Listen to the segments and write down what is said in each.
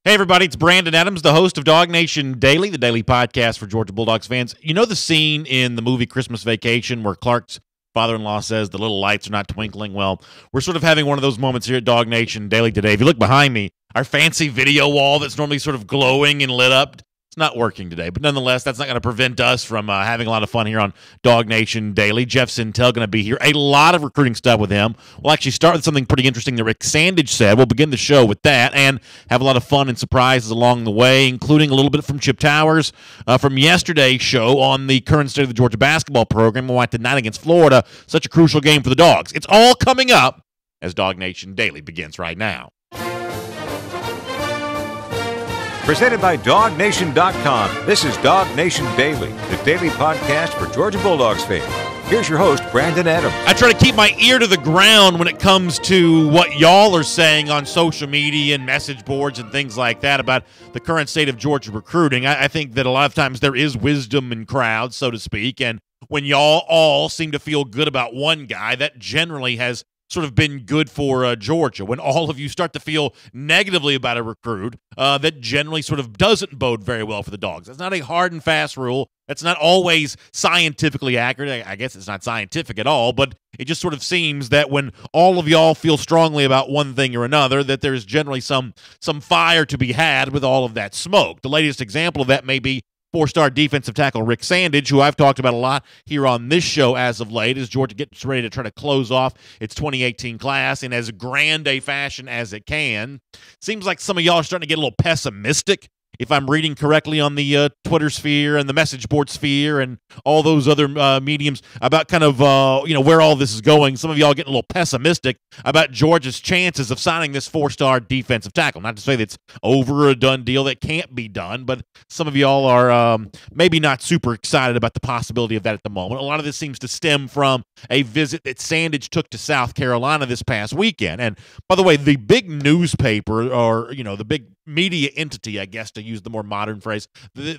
Hey, everybody, it's Brandon Adams, the host of DawgNation Daily, the daily podcast for Georgia Bulldogs fans. You know the scene in the movie Christmas Vacation where Clark's father-in-law says the little lights are not twinkling? Well, we're sort of having one of those moments here at DawgNation Daily today. If you look behind me, our fancy video wall that's normally sort of glowing and lit up, it's not working today. But nonetheless, that's not going to prevent us from having a lot of fun here on DawgNation Daily. Jeff Sintel going to be here. A lot of recruiting stuff with him. We'll actually start with something pretty interesting that Rick Sandage said. We'll begin the show with that and have a lot of fun and surprises along the way, including a little bit from Chip Towers from yesterday's show on the current state of the Georgia basketball program. We went tonight against Florida. Such a crucial game for the Dogs. It's all coming up as DawgNation Daily begins right now. Presented by DawgNation.com, this is DawgNation Daily, the daily podcast for Georgia Bulldogs fans. Here's your host, Brandon Adams. I try to keep my ear to the ground when it comes to what y'all are saying on social media and message boards and things like that about the current state of Georgia recruiting. I think that a lot of times there is wisdom in crowds, so to speak, and when y'all all seem to feel good about one guy, that generally has sort of been good for Georgia. When all of you start to feel negatively about a recruit, that generally sort of doesn't bode very well for the Dogs. That's not a hard and fast rule. That's not always scientifically accurate. I guess it's not scientific at all, but it just sort of seems that when all of y'all feel strongly about one thing or another, that there's generally some fire to be had with all of that smoke. The latest example of that may be four-star defensive tackle Rick Sandage, who I've talked about a lot here on this show as of late, as Georgia gets ready to try to close off its 2018 class in as grand a fashion as it can. Seems like some of y'all are starting to get a little pessimistic, if I'm reading correctly on the Twitter sphere and the message board sphere and all those other mediums about kind of where all this is going. Some of y'all are getting a little pessimistic about Georgia's chances of signing this four-star defensive tackle. Not to say that it's over a done deal that can't be done, but some of y'all are maybe not super excited about the possibility of that at the moment. A lot of this seems to stem from a visit that Sandage took to South Carolina this past weekend. And by the way, the big newspaper, or the big media entity, I guess, to use the more modern phrase, the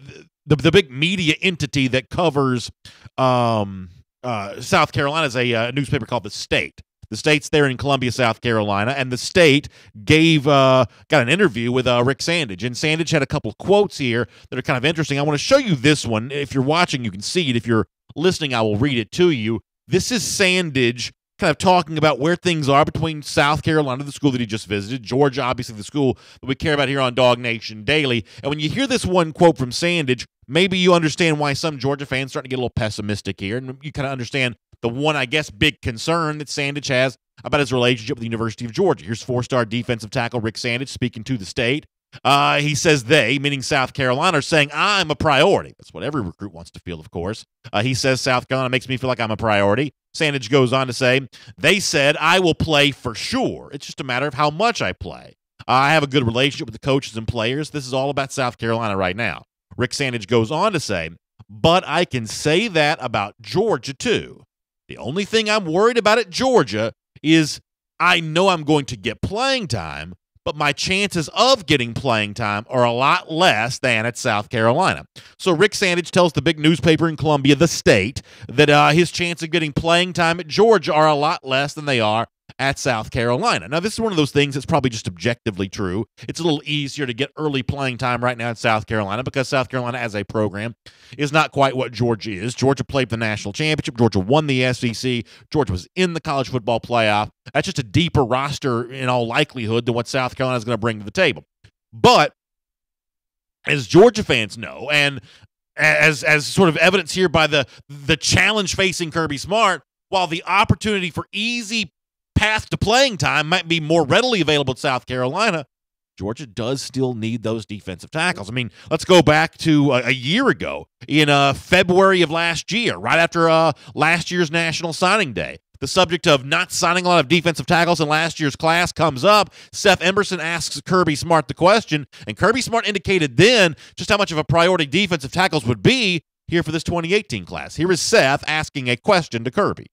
big media entity that covers South Carolina is a newspaper called The State. The State's there in Columbia, South Carolina, and The State got an interview with Rick Sandage, and Sandage had a couple of quotes here that are kind of interesting. I want to show you this one. If you're watching, you can see it. If you're listening, I will read it to you. This is Sandage kind of talking about where things are between South Carolina, the school that he just visited, Georgia, obviously the school that we care about here on DawgNation Daily. And when you hear this one quote from Sandage, maybe you understand why some Georgia fans start to get a little pessimistic here, and you kind of understand the one, I guess, big concern that Sandage has about his relationship with the University of Georgia. Here's four-star defensive tackle Rick Sandage speaking to The State. He says they, meaning South Carolina, are saying I'm a priority. That's what every recruit wants to feel, of course. He says South Carolina makes me feel like I'm a priority. Sandage goes on to say, they said I will play for sure. It's just a matter of how much I play. I have a good relationship with the coaches and players. This is all about South Carolina right now. Rick Sandage goes on to say, but I can say that about Georgia too. The only thing I'm worried about at Georgia is I know I'm going to get playing time, but my chances of getting playing time are a lot less than at South Carolina. So Rick Sandage tells the big newspaper in Columbia, The State, that his chance of getting playing time at Georgia are a lot less than they are at South Carolina. Now, this is one of those things that's probably just objectively true. It's a little easier to get early playing time right now in South Carolina because South Carolina as a program is not quite what Georgia is. Georgia played for the national championship. Georgia won the SEC. Georgia was in the college football playoff. That's just a deeper roster in all likelihood than what South Carolina is going to bring to the table. But as Georgia fans know, and as sort of evidence here by the challenge facing Kirby Smart, while the opportunity for easy path to playing time might be more readily available at South Carolina, Georgia does still need those defensive tackles. I mean, let's go back to a year ago in February of last year, right after last year's National Signing Day. The subject of not signing a lot of defensive tackles in last year's class comes up. Seth Emerson asks Kirby Smart the question, and Kirby Smart indicated then just how much of a priority defensive tackles would be here for this 2018 class. Here is Seth asking a question to Kirby.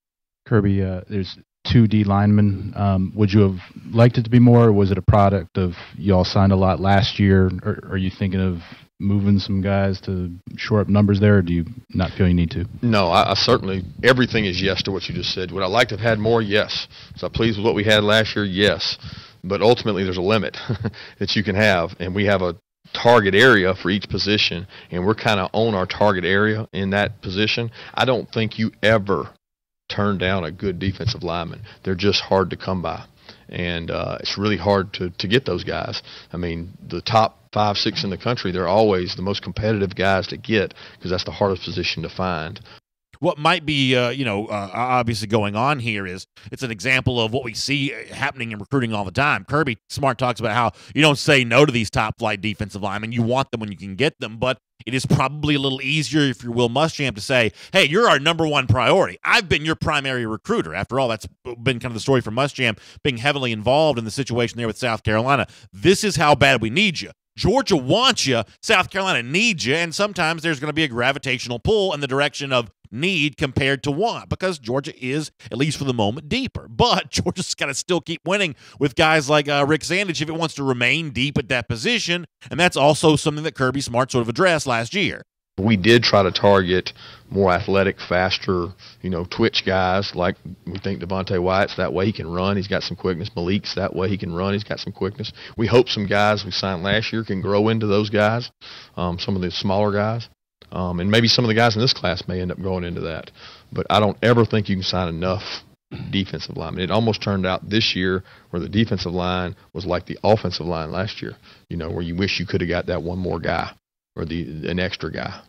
Kirby, there's 2 D linemen. Would you have liked it to be more, or was it a product of y'all signed a lot last year? Or are you thinking of moving some guys to shore up numbers there, or do you not feel you need to? No, I certainly, everything is yes to what you just said. Would I like to have had more? Yes. Was I pleased with what we had last year? Yes. but ultimately there's a limit that you can have, and we have a target area for each position, and we're kind of on our target area in that position. I don't think you ever turn down a good defensive lineman. They're just hard to come by, and it's really hard to get those guys. I mean, the top 5, 6 in the country, they're always the most competitive guys to get because that's the hardest position to find. What might be, obviously going on here is it's an example of what we see happening in recruiting all the time. Kirby Smart talks about how you don't say no to these top-flight defensive linemen. You want them when you can get them, but it is probably a little easier if you're Will Muschamp to say, hey, you're our number one priority. I've been your primary recruiter. After all, that's been kind of the story for Muschamp, being heavily involved in the situation there with South Carolina. This is how bad we need you. Georgia wants you. South Carolina needs you, and sometimes there's going to be a gravitational pull in the direction of need compared to want, because Georgia is, at least for the moment, deeper. But Georgia's got to still keep winning with guys like Rick Sandage if it wants to remain deep at that position, and that's also something that Kirby Smart sort of addressed last year. We did try to target more athletic, faster, twitch guys like we think Devontae Wyatt's that way he can run. He's got some quickness. Malik's that way he can run. He's got some quickness. We hope some guys we signed last year can grow into those guys, some of the smaller guys. And maybe some of the guys in this class may end up going into that. But I don't ever think you can sign enough defensive linemen. It almost turned out this year where the defensive line was like the offensive line last year, where you wish you could have got that one more guy or an extra guy.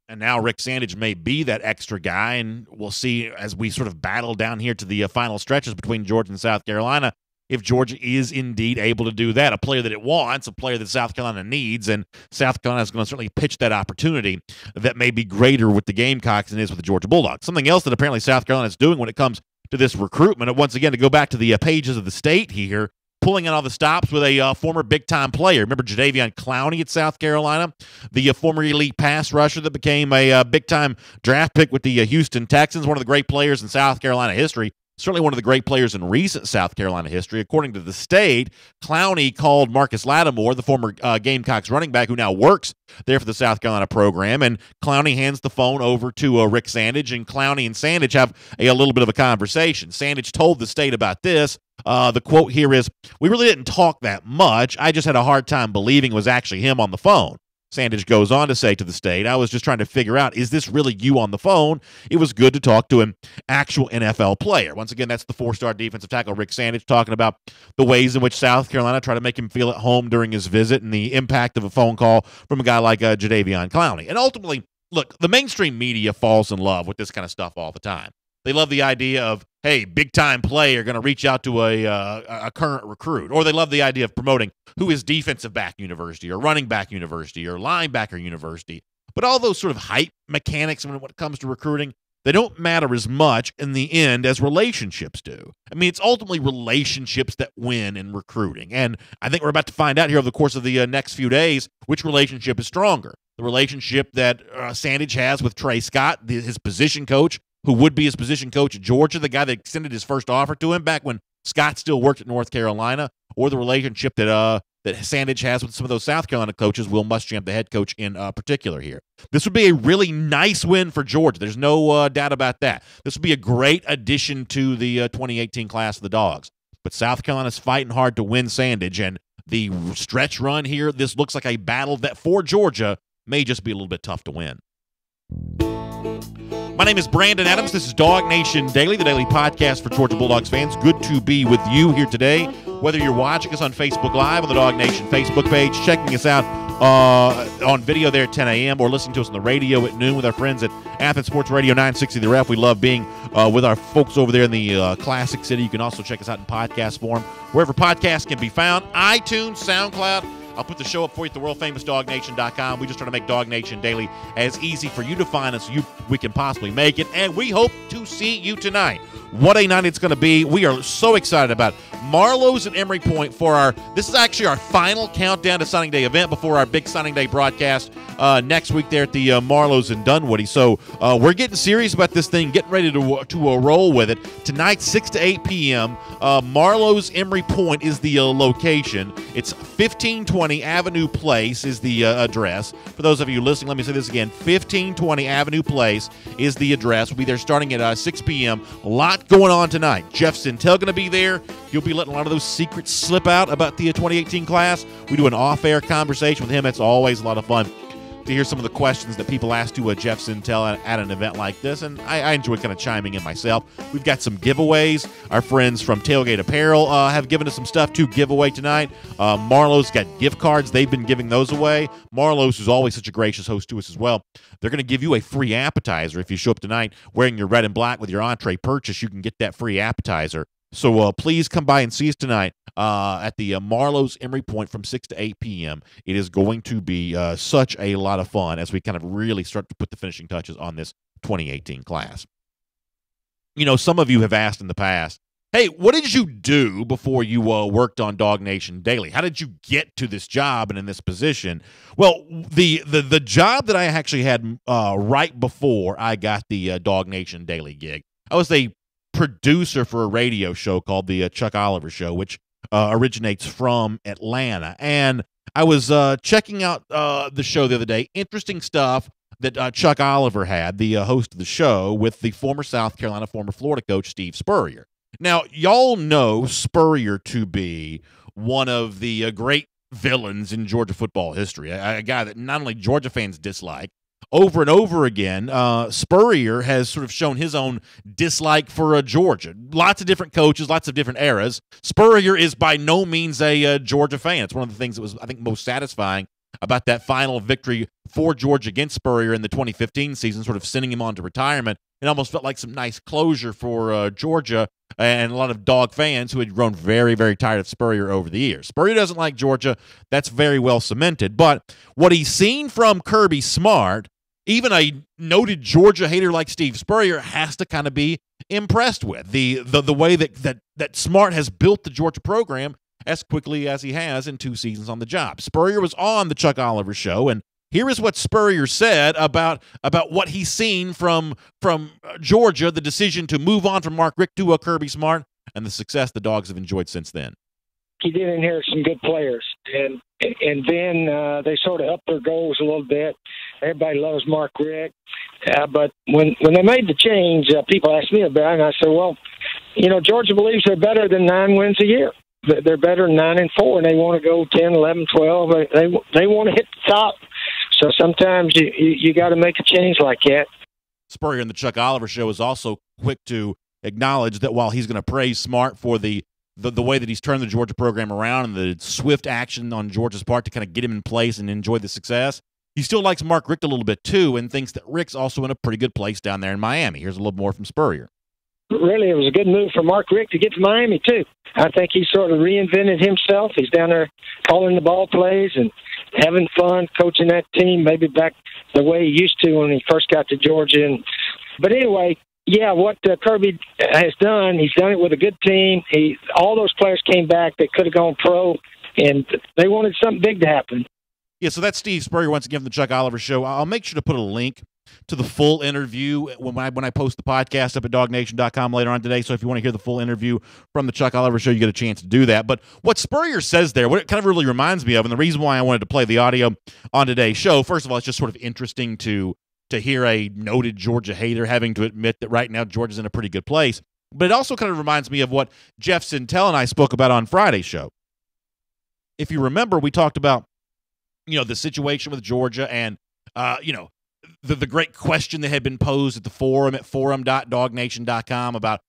And now Rick Sandage may be that extra guy, and we'll see as we sort of battle down here to the final stretches between Georgia and South Carolina if Georgia is indeed able to do that. A player that it wants, a player that South Carolina needs, and South Carolina is going to certainly pitch that opportunity that may be greater with the Gamecocks than it is with the Georgia Bulldogs. Something else that apparently South Carolina is doing when it comes to this recruitment, and once again, to go back to the pages of the state here, pulling in all the stops with a former big-time player. Remember Jadeveon Clowney at South Carolina, the former elite pass rusher that became a big-time draft pick with the Houston Texans, one of the great players in South Carolina history. Certainly one of the great players in recent South Carolina history. According to the state, Clowney called Marcus Lattimore, the former Gamecocks running back who now works there for the South Carolina program, and Clowney hands the phone over to Rick Sandage, and Clowney and Sandage have a little bit of a conversation. Sandage told the state about this. The quote here is, "We really didn't talk that much. I just had a hard time believing it was actually him on the phone." Sandage goes on to say to the state, "I was just trying to figure out, is this really you on the phone? It was good to talk to an actual NFL player." Once again, that's the 4-star defensive tackle Rick Sandage talking about the ways in which South Carolina tried to make him feel at home during his visit and the impact of a phone call from a guy like Jadeveon Clowney. And ultimately, look, the mainstream media falls in love with this kind of stuff all the time. They love the idea of, hey, big-time player going to reach out to a current recruit. Or they love the idea of promoting who is defensive back university or running back university or linebacker university. But all those sort of hype mechanics when it comes to recruiting, they don't matter as much in the end as relationships do. I mean, it's ultimately relationships that win in recruiting. And I think we're about to find out here over the course of the next few days which relationship is stronger. The relationship that Sandage has with Trey Scott, his position coach, who would be his position coach at Georgia, the guy that extended his first offer to him back when Scott still worked at North Carolina, or the relationship that Sandage has with some of those South Carolina coaches, Will Muschamp, the head coach in particular here. This would be a really nice win for Georgia. There's no doubt about that. This would be a great addition to the 2018 class of the Dogs. But South Carolina's fighting hard to win Sandage, and the stretch run here, this looks like a battle that for Georgia may just be a little bit tough to win. My name is Brandon Adams. This is DawgNation Daily, the daily podcast for Georgia Bulldogs fans. Good to be with you here today. Whether you're watching us on Facebook Live on the DawgNation Facebook page, checking us out on video there at 10 a.m., or listening to us on the radio at noon with our friends at Athens Sports Radio 960 The Ref. We love being with our folks over there in the Classic City. You can also check us out in podcast form, wherever podcasts can be found, iTunes, SoundCloud. I'll put the show up for you at the world-famous DawgNation.com. We just try to make DawgNation Daily as easy for you to find as we can possibly make it, and we hope to see you tonight. What a night it's going to be. We are so excited about Marlowe's at Emory Point for this is actually our final countdown to signing day event before our big signing day broadcast next week there at the Marlowe's in Dunwoody. So we're getting serious about this thing, getting ready to roll with it. Tonight, 6 to 8 p.m., Marlowe's Emory Point is the location. It's 1520 Avenue Place is the address. For those of you listening, let me say this again. 1520 Avenue Place is the address. We'll be there starting at 6 p.m. Lots lot going on tonight. Jeff Sintel going to be there. You'll be letting a lot of those secrets slip out about the 2018 class. We do an off-air conversation with him. It's always a lot of fun to hear some of the questions that people ask to Jeff Sintel at an event like this, and I enjoy kind of chiming in myself. We've got some giveaways. Our friends from Tailgate Apparel have given us some stuff to give away tonight. Marlowe's got gift cards. They've been giving those away. Marlowe's, who's always such a gracious host to us as well, they're going to give you a free appetizer. If you show up tonight wearing your red and black with your entree purchase, you can get that free appetizer. So please come by and see us tonight at the Marlowe's Emery Point from 6 to 8 p.m. It is going to be such a lot of fun as we kind of really start to put the finishing touches on this 2018 class. You know, some of you have asked in the past, hey, what did you do before you worked on DawgNation Daily? How did you get to this job and in this position? Well, the job that I actually had right before I got the DawgNation Daily gig, I was a producer for a radio show called the Chuck Oliver Show, which originates from Atlanta. And I was checking out the show the other day. Interesting stuff that Chuck Oliver had, the host of the show, with the former South Carolina, former Florida coach, Steve Spurrier. Now, y'all know Spurrier to be one of the great villains in Georgia football history, a guy that not only Georgia fans dislike. Over and over again, Spurrier has sort of shown his own dislike for Georgia. Lots of different coaches, lots of different eras. Spurrier is by no means a Georgia fan. It's one of the things that was, I think, most satisfying about that final victory for Georgia against Spurrier in the 2015 season, sort of sending him on to retirement. It almost felt like some nice closure for Georgia and a lot of Dog fans who had grown very, very tired of Spurrier over the years. Spurrier doesn't like Georgia. That's very well cemented. But what he's seen from Kirby Smart, even a noted Georgia hater like Steve Spurrier has to kind of be impressed with the way that Smart has built the Georgia program as quickly as he has in 2 seasons on the job. Spurrier was on the Chuck Oliver Show, and here is what Spurrier said about what he's seen from Georgia, the decision to move on from Mark Richt to Kirby Smart, and the success the Dogs have enjoyed since then. He did inherit some good players, and then they sort of upped their goals a little bit. Everybody loves Mark Richt, but when they made the change, people asked me about it, and I said, well, you know, Georgia believes they're better than 9 wins a year. They're better than 9 and 4, and they want to go 10, 11, 12. They want to hit the top. So sometimes you got to make a change like that. Spurrier in the Chuck Oliver Show is also quick to acknowledge that while he's going to praise Smart for the way that he's turned the Georgia program around and the swift action on Georgia's part to kind of get him in place and enjoy the success, he still likes Mark Richt a little bit too and thinks that Richt's also in a pretty good place down there in Miami. Here's a little more from Spurrier. Really, it was a good move for Mark Richt to get to Miami, too. I think he sort of reinvented himself. He's down there calling the ball plays and having fun, coaching that team, maybe back the way he used to when he first got to Georgia. But anyway, yeah, what Kirby has done, he's done it with a good team. All those players came back. They could have gone pro, and they wanted something big to happen. Yeah, so that's Steve Spurrier once again from the Chuck Oliver Show. I'll make sure to put a link to the full interview when I post the podcast up at DawgNation.com later on today. So if you want to hear the full interview from the Chuck Oliver Show, you get a chance to do that. But what Spurrier says there, what it kind of really reminds me of, and the reason why I wanted to play the audio on today's show, first of all, it's just sort of interesting to hear a noted Georgia hater having to admit that right now Georgia's in a pretty good place. But it also kind of reminds me of what Jeff Sintel and I spoke about on Friday's show. If you remember, we talked about, the situation with Georgia and, the great question that had been posed at the forum at forum.dawgnation.com about,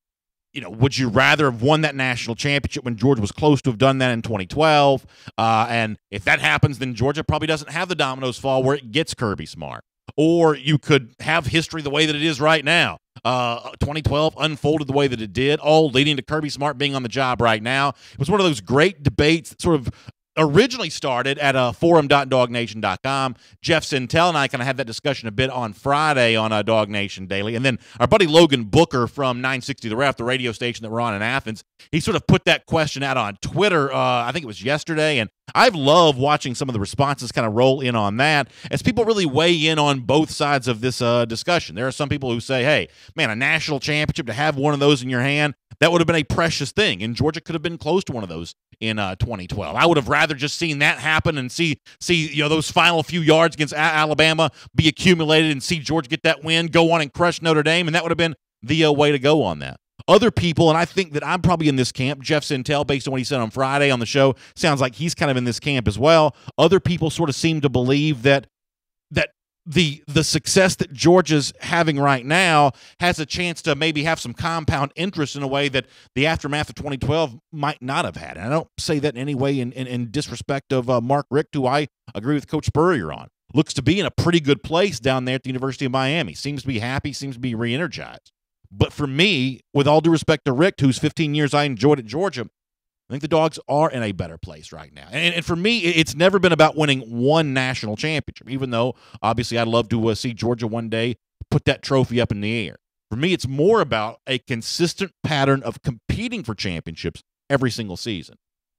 would you rather have won that national championship when Georgia was close to have done that in 2012? And if that happens, then Georgia probably doesn't have the dominoes fall where it gets Kirby Smart. Or you could have history the way that it is right now. 2012 unfolded the way that it did, all leading to Kirby Smart being on the job right now. It was one of those great debates that sort of originally started at forum.dawgnation.com. Jeff Sintel and I kind of had that discussion a bit on Friday on DawgNation Daily. And then our buddy Logan Booker from 960 The Ref, the radio station that we're on in Athens, he sort of put that question out on Twitter, I think it was yesterday. And I've loved watching some of the responses kind of roll in on that as people really weigh in on both sides of this discussion. There are some people who say, hey, man, a national championship, to have one of those in your hand, that would have been a precious thing. And Georgia could have been close to one of those in 2012. I would have rather just seen that happen and see those final few yards against Alabama be accumulated and see Georgia get that win, go on and crush Notre Dame, and that would have been the way to go on that. Other people, and I think that I'm probably in this camp, Jeff Sintel, based on what he said on Friday on the show, sounds like he's kind of in this camp as well. Other people sort of seem to believe that the success that Georgia's having right now has a chance to maybe have some compound interest in a way that the aftermath of 2012 might not have had. And I don't say that in any way in disrespect of Mark Richt, who I agree with Coach Spurrier on. Looks to be in a pretty good place down there at the University of Miami. Seems to be happy, seems to be re-energized. But for me, with all due respect to Richt, whose 15 years I enjoyed at Georgia, I think the Dogs are in a better place right now. And for me, it's never been about winning one national championship, even though, obviously, I'd love to see Georgia one day put that trophy up in the air. For me, it's more about a consistent pattern of competing for championships every single season.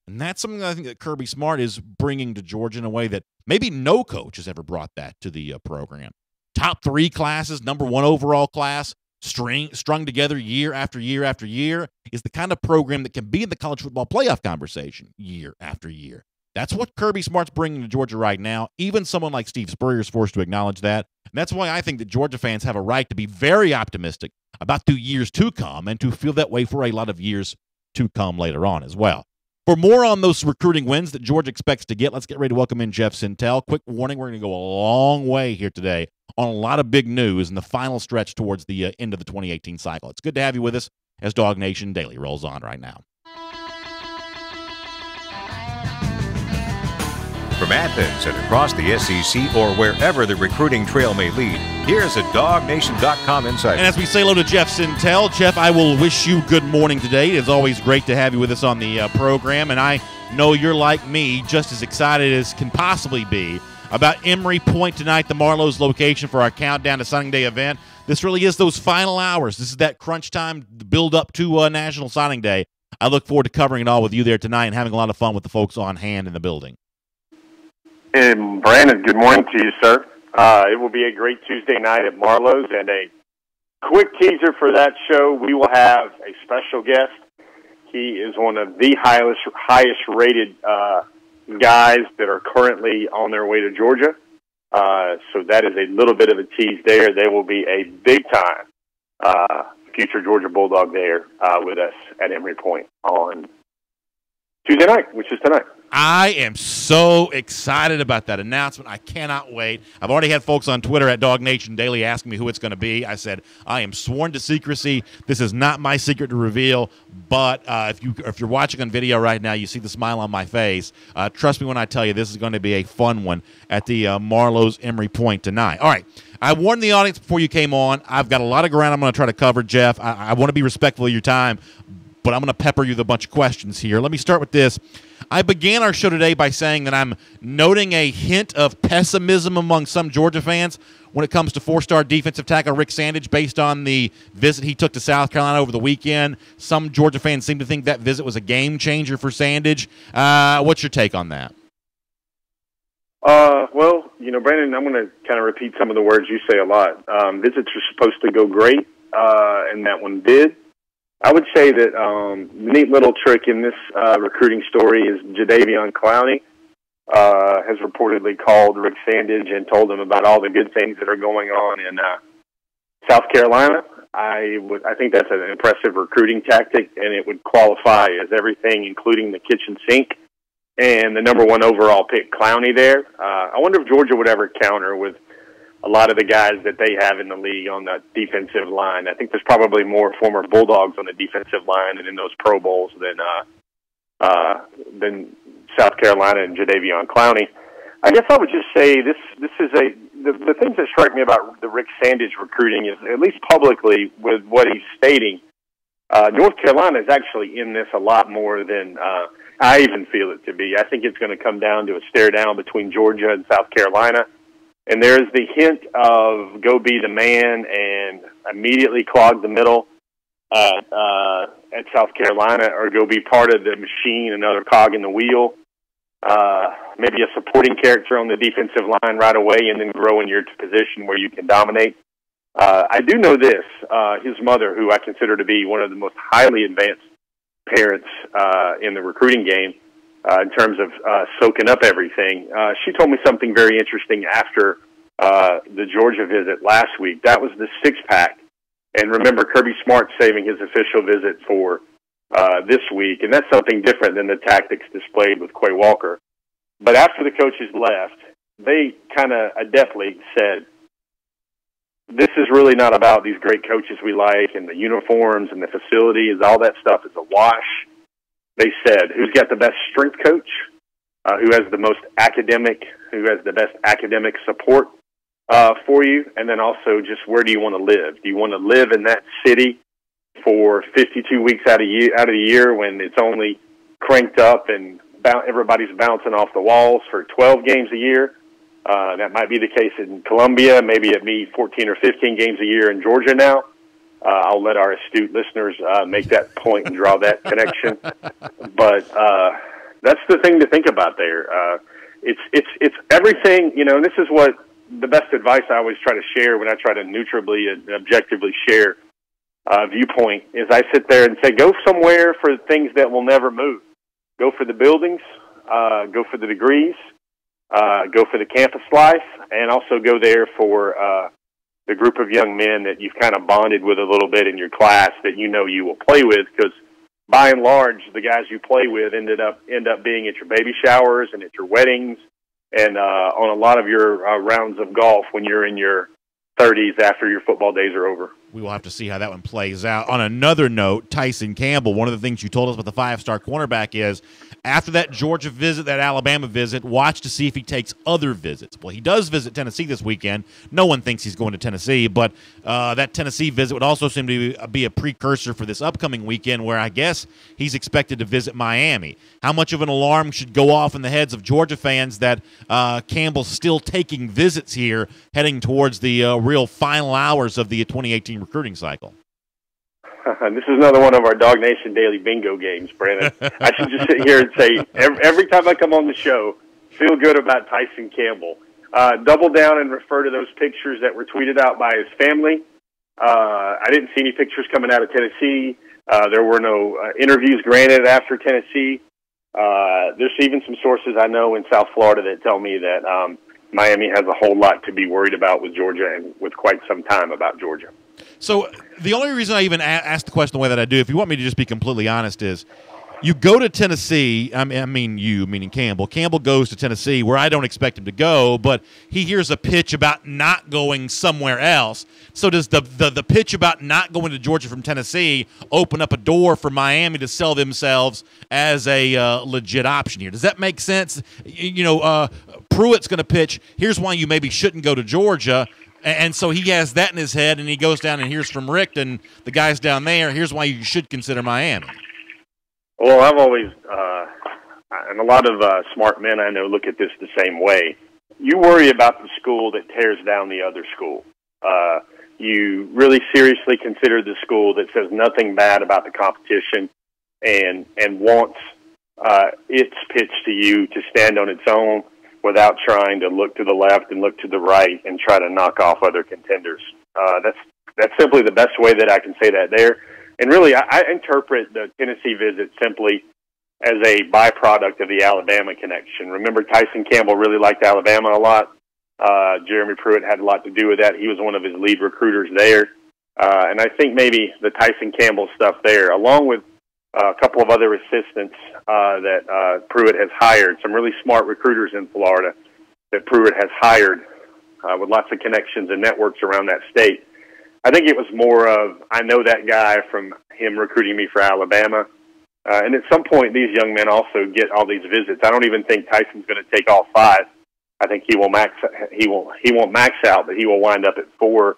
And that's something that I think that Kirby Smart is bringing to Georgia in a way that maybe no coach has ever brought that to the program. Top 3 classes, number 1 overall class, strung together year after year after year, is the kind of program that can be in the college football playoff conversation year after year. That's what Kirby Smart's bringing to Georgia right now. Even someone like Steve Spurrier is forced to acknowledge that. And that's why I think that Georgia fans have a right to be very optimistic about the years to come and to feel that way for a lot of years to come later on as well. For more on those recruiting wins that Georgia expects to get, let's get ready to welcome in Jeff Sintel. Quick warning, we're going to go a long way here today on a lot of big news in the final stretch towards the end of the 2018 cycle. It's good to have you with us as DawgNation Daily rolls on right now. From Athens and across the SEC or wherever the recruiting trail may lead, here's a DawgNation.com insight. And as we say hello to Jeff Sintel, Jeff, I will wish you good morning today. It's always great to have you with us on the program, and I know you're like me, just as excited as can possibly be about Emory Point tonight, the Marlowe's location for our Countdown to Signing Day event. This really is those final hours. This is that crunch time build up to National Signing Day. I look forward to covering it all with you there tonight and having a lot of fun with the folks on hand in the building. And Brandon, good morning to you, sir. It will be a great Tuesday night at Marlowe's, and a quick teaser for that show, we will have a special guest. He is one of the highest rated guys that are currently on their way to Georgia. So that is a little bit of a tease there. There will be a big-time future Georgia Bulldog there with us at Emory Point on Tuesday night, which is tonight. I am so excited about that announcement. I cannot wait. I've already had folks on Twitter at DawgNation Daily asking me who it's going to be. I said, I am sworn to secrecy. This is not my secret to reveal, but if you're watching on video right now, you see the smile on my face. Trust me when I tell you this is going to be a fun one at the Marlowe's Emory Point tonight. All right. I warned the audience before you came on. I've got a lot of ground I'm going to try to cover, Jeff. I want to be respectful of your time, but I'm going to pepper you with a bunch of questions here. Let me start with this. I began our show today by saying that I'm noting a hint of pessimism among some Georgia fans when it comes to 4-star defensive tackle Rick Sandage based on the visit he took to South Carolina over the weekend. Some Georgia fans seem to think that visit was a game changer for Sandage. What's your take on that? Well, Brandon, I'm going to kind of repeat some of the words you say a lot. Visits are supposed to go great, and that one did. I would say that neat little trick in this recruiting story is Jadeveon Clowney has reportedly called Rick Sandage and told him about all the good things that are going on in South Carolina. I think that's an impressive recruiting tactic, and it would qualify as everything, including the kitchen sink and the number 1 overall pick, Clowney, there. I wonder if Georgia would ever counter with a lot of the guys that they have in the league on the defensive line. I think there's probably more former Bulldogs on the defensive line and in those Pro Bowls than South Carolina and Jadeveon Clowney. I guess I would just say this is the things that strike me about the Rick Sandage recruiting is, at least publicly with what he's stating, North Carolina is actually in this a lot more than I even feel it to be. I think it's going to come down to a stare down between Georgia and South Carolina. And there's the hint of go be the man and immediately clog the middle at South Carolina, or go be part of the machine, another cog in the wheel. Maybe a supporting character on the defensive line right away, and then grow in your position where you can dominate. I do know this. His mother, who I consider to be one of the most highly advanced parents in the recruiting game, in terms of soaking up everything. She told me something very interesting after the Georgia visit last week. That was the 6-pack And remember, Kirby Smart's saving his official visit for this week, and that's something different than the tactics displayed with Quay Walker. But after the coaches left, they kind of adeptly said, this is really not about these great coaches we like and the uniforms and the facilities. All that stuff is a wash. They said, who's got the best strength coach, who has the most academic, who has the best academic support for you, and then also just where do you want to live? Do you want to live in that city for 52 weeks out of the year when it's only cranked up and everybody's bouncing off the walls for 12 games a year? That might be the case in Columbia. Maybe it be 14 or 15 games a year in Georgia now. I'll let our astute listeners make that point and draw that connection. But that's the thing to think about there. It's everything, you know, and this is what the best advice I always try to share when I try to neutrally and objectively share viewpoint is I sit there and say, go somewhere for things that will never move. Go for the buildings, go for the degrees, go for the campus life, and also go there for the group of young men that you've kind of bonded with a little bit in your class that you know you will play with, because by and large, the guys you play with end up being at your baby showers and at your weddings and on a lot of your rounds of golf when you're in your 30s after your football days are over. We will have to see how that one plays out. On another note, Tyson Campbell, one of the things you told us about the five-star cornerback is after that Georgia visit, that Alabama visit, watch to see if he takes other visits. Well, he does visit Tennessee this weekend. No one thinks he's going to Tennessee, but that Tennessee visit would also seem to be a precursor for this upcoming weekend where I guess he's expected to visit Miami. How much of an alarm should go off in the heads of Georgia fans that Campbell's still taking visits here heading towards the real final hours of the 2018 recruiting cycle? This is another one of our DawgNation Daily Bingo games, Brandon. I should just sit here and say, every time I come on the show, feel good about Tyson Campbell. Double down and refer to those pictures that were tweeted out by his family. I didn't see any pictures coming out of Tennessee. There were no interviews granted after Tennessee. There's even some sources I know in South Florida that tell me that Miami has a whole lot to be worried about with Georgia and with quite some time about Georgia. So the only reason I even asked the question the way that I do, if you want me to just be completely honest, is you go to Tennessee. I mean you, meaning Campbell. Campbell goes to Tennessee where I don't expect him to go, but he hears a pitch about not going somewhere else. So does the pitch about not going to Georgia from Tennessee open up a door for Miami to sell themselves as a legit option here? Does that make sense? You know, Pruitt's going to pitch, here's why you maybe shouldn't go to Georgia. And so he has that in his head, and he goes down and hears from Rick and the guys down there, here's why you should consider Miami. Well, I've always, and a lot of smart men I know look at this the same way. You worry about the school that tears down the other school. You really seriously consider the school that says nothing bad about the competition and wants its pitch to you to stand on its own without trying to look to the left and look to the right and try to knock off other contenders. That's simply the best way that I can say that there. And really, I interpret the Tennessee visit simply as a byproduct of the Alabama connection. Remember, Tyson Campbell really liked Alabama a lot. Jeremy Pruitt had a lot to do with that. He was one of his lead recruiters there. And I think maybe the Tyson Campbell stuff there, along with a couple of other assistants that Pruitt has hired, some really smart recruiters in Florida that Pruitt has hired with lots of connections and networks around that state. I think it was more of, I know that guy from him recruiting me for Alabama. And at some point, these young men also get all these visits. I don't even think Tyson's going to take all 5. I think he won't max out, but he will wind up at 4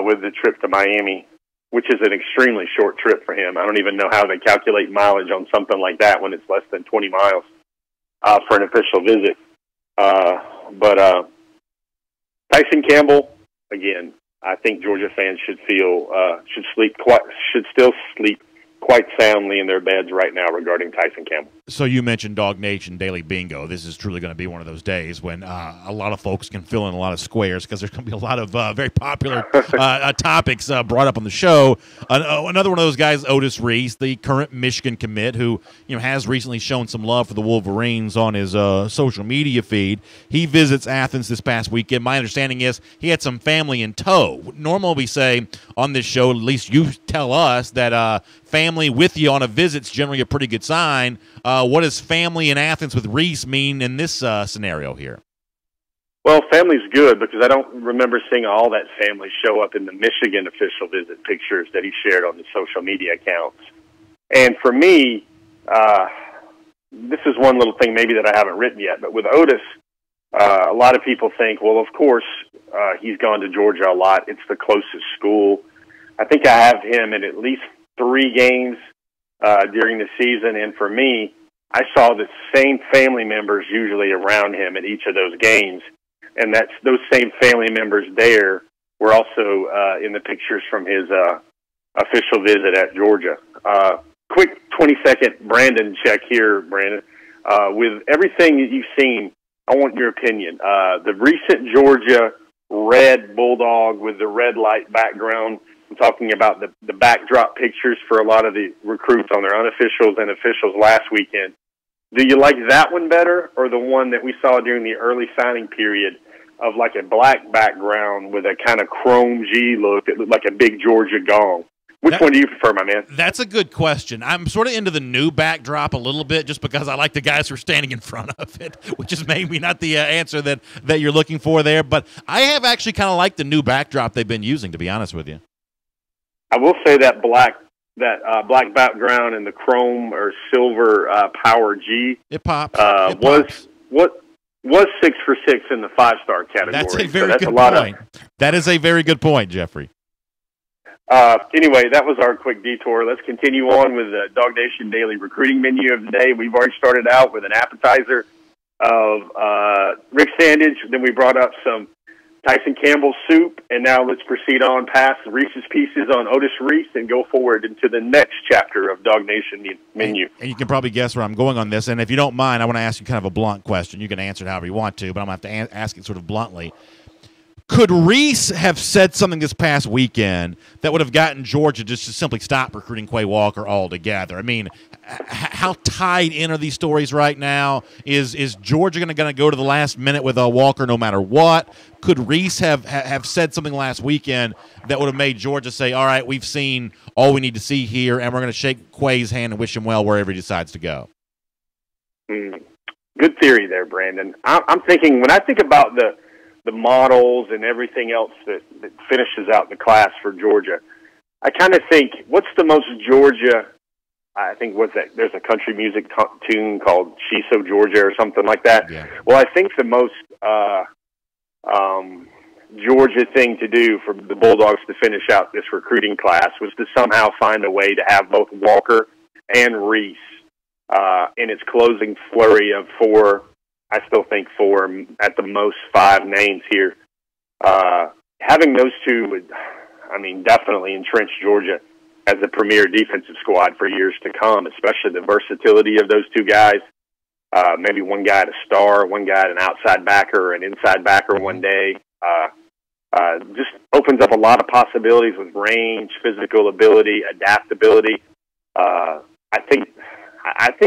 with the trip to Miami, which is an extremely short trip for him. I don't even know how they calculate mileage on something like that when it's less than 20 miles for an official visit. But Tyson Campbell, again, I think Georgia fans should still sleep quite soundly in their beds right now regarding Tyson Campbell. So you mentioned DawgNation Daily Bingo. This is truly going to be one of those days when a lot of folks can fill in a lot of squares because there's going to be a lot of very popular topics brought up on the show. Another one of those guys, Otis Reese, the current Michigan commit, who has recently shown some love for the Wolverines on his social media feed. He visits Athens this past weekend. My understanding is he had some family in tow. Normally we say on this show, at least you tell us, that family with you on a visit's generally a pretty good sign. What does family in Athens with Reese mean in this scenario here? Well, family's good because I don't remember seeing all that family show up in the Michigan official visit pictures that he shared on the social media accounts. And for me, this is one little thing maybe that I haven't written yet, but with Otis, a lot of people think, well, of course, he's gone to Georgia a lot. It's the closest school. I think I have him in at least 3 games during the season, and for me, I saw the same family members usually around him at each of those games, and that's those same family members there were also in the pictures from his official visit at Georgia. Quick 20-second Brandon check here, Brandon. With everything that you've seen, I want your opinion. The recent Georgia red bulldog with the red light background, I'm talking about the backdrop pictures for a lot of the recruits on their unofficials and officials last weekend. Do you like that one better, or the one that we saw during the early signing period of like a black background with a kind of chrome G look that looked like a big Georgia gong? Which one do you prefer, my man? That's a good question. I'm sort of into the new backdrop a little bit just because I like the guys who are standing in front of it, which is maybe not the answer that you're looking for there. But I have actually kind of liked the new backdrop they've been using, to be honest with you. I will say that black background and the chrome or silver Power G it pops. Was 6 for 6 in the 5-star category. That's a very good point. That is a very good point, Jeffrey. Anyway, that was our quick detour. Let's continue on with the DawgNation Daily Recruiting Menu of the day. We've already started out with an appetizer of Rick Sandage. Then we brought up some Tyson Campbell soup, and now let's proceed on past Reese's Pieces on Otis Reese and go forward into the next chapter of DawgNation Menu. And you can probably guess where I'm going on this. And if you don't mind, I want to ask you kind of a blunt question. You can answer it however you want to, but I'm going to have to ask it sort of bluntly. Could Reese have said something this past weekend that would have gotten Georgia just to simply stop recruiting Quay Walker altogether? I mean, how tied in are these stories right now? Is Georgia going to go to the last minute with Walker no matter what? Could Reese have said something last weekend that would have made Georgia say, all right, we've seen all we need to see here, and we're going to shake Quay's hand and wish him well wherever he decides to go? Good theory there, Brandon. I'm thinking, when I think about the models and everything else that finishes out the class for Georgia, I kind of think, what's the most Georgia, I think, there's a country music tune called She's So Georgia or something like that. Yeah. Well, I think the most Georgia thing to do for the Bulldogs to finish out this recruiting class was to somehow find a way to have both Walker and Reese in its closing flurry of 4. I still think 4, at the most 5 names here. Having those two would, definitely entrench Georgia as a premier defensive squad for years to come, especially the versatility of those two guys. Maybe one guy at a star, one guy at an outside backer, an inside backer one day. Just opens up a lot of possibilities with range, physical ability, adaptability. I think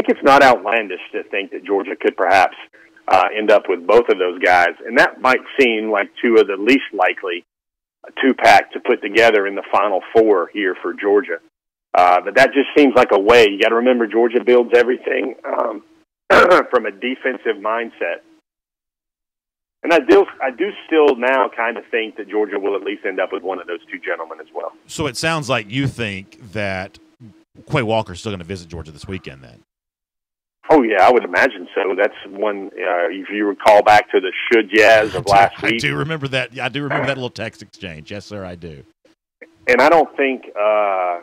it's not outlandish to think that Georgia could perhaps end up with both of those guys, and that might seem like 2 of the least likely 2-pack to put together in the Final 4 here for Georgia. But that just seems like a way. You got to remember, Georgia builds everything from a defensive mindset, and I do still now kind of think that Georgia will at least end up with one of those 2 gentlemen as well. So it sounds like you think that Quay Walker's still going to visit Georgia this weekend, then. Oh, yeah, I would imagine so. That's one, if you recall back to the should Jazz of last week. I do remember that. I do remember that little text exchange. Yes, sir, I do. And I don't think that,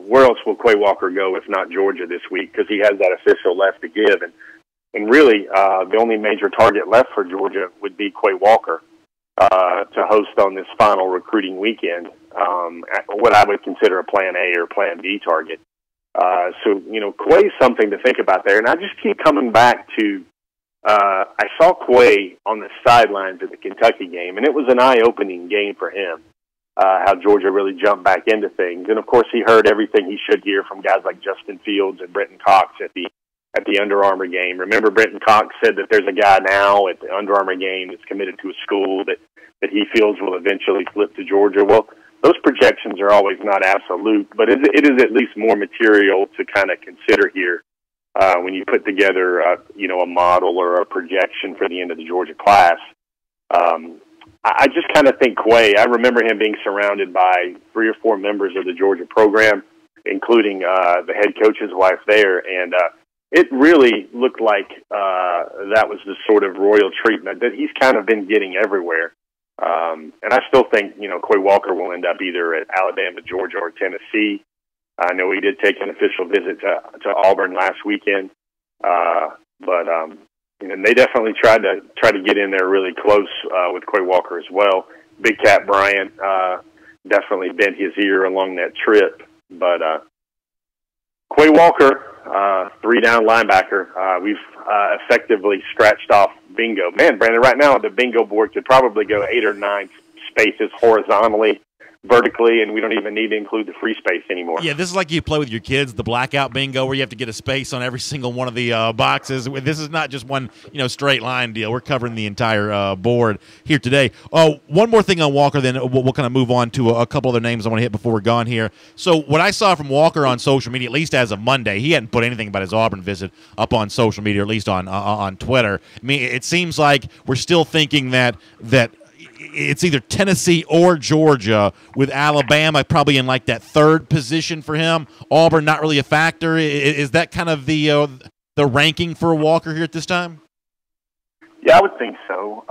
where else will Quay Walker go if not Georgia this week, because he has that official left to give. And really, the only major target left for Georgia would be Quay Walker to host on this final recruiting weekend, what I would consider a Plan A or Plan B target. So, Quay's something to think about there. And I just keep coming back to, I saw Quay on the sidelines at the Kentucky game, and it was an eye-opening game for him, how Georgia really jumped back into things. And, of course, he heard everything he should hear from guys like Justin Fields and Brenton Cox at the Under Armour game. Remember, Brenton Cox said that there's a guy now at the Under Armour game that's committed to a school that he feels will eventually flip to Georgia. Well, those projections are always not absolute, but it is at least more material to kind of consider here when you put together, a model or a projection for the end of the Georgia class. I just kind of think Quay, I remember him being surrounded by 3 or 4 members of the Georgia program, including the head coach's wife there, and it really looked like that was the sort of royal treatment that he's kind of been getting everywhere. And I still think, Quay Walker will end up either at Alabama, Georgia, or Tennessee. I know he did take an official visit to Auburn last weekend, but they definitely tried to get in there really close with Quay Walker as well. Big Cat Bryant definitely bent his ear along that trip, but Quay Walker, 3-down linebacker. We've effectively scratched off bingo. Man, Brandon, right now the bingo board could probably go 8 or 9 spaces horizontally, vertically, and we don't even need to include the free space anymore. Yeah, this is like you play with your kids, the blackout bingo, where you have to get a space on every single one of the boxes. This is not just one straight line deal. We're covering the entire board here today. Oh, one more thing on Walker, then we'll kind of move on to a couple other names I want to hit before we're gone here. So what I saw from Walker on social media, at least as of Monday, he hadn't put anything about his Auburn visit up on social media, or at least on Twitter. I mean, it seems like we're still thinking that it's either Tennessee or Georgia, with Alabama probably in like that third position for him. Auburn not really a factor. Is that kind of the ranking for Walker here at this time? Yeah, I would think so.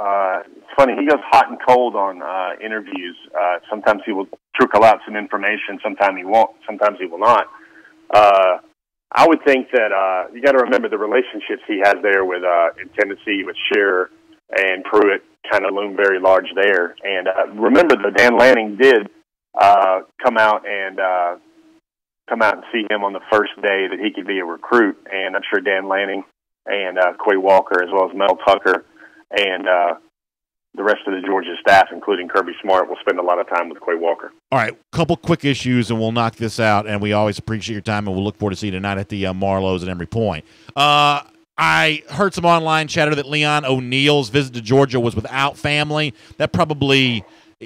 It's funny. He goes hot and cold on interviews. Sometimes he will trickle out some information. Sometimes he won't. Sometimes he will not. I would think that you got to remember the relationships he has there with in Tennessee with Scherer and Pruitt kind of loom very large there. And remember that Dan Lanning did come out and see him on the first day that he could be a recruit. And I'm sure Dan Lanning and Quay Walker, as well as Mel Tucker, and the rest of the Georgia staff, including Kirby Smart, will spend a lot of time with Quay Walker. All right, couple quick issues, and we'll knock this out. And we always appreciate your time, and we'll look forward to seeing you tonight at the Marlows at Emory Point. I heard some online chatter that Leon O'Neal's visit to Georgia was without family. That probably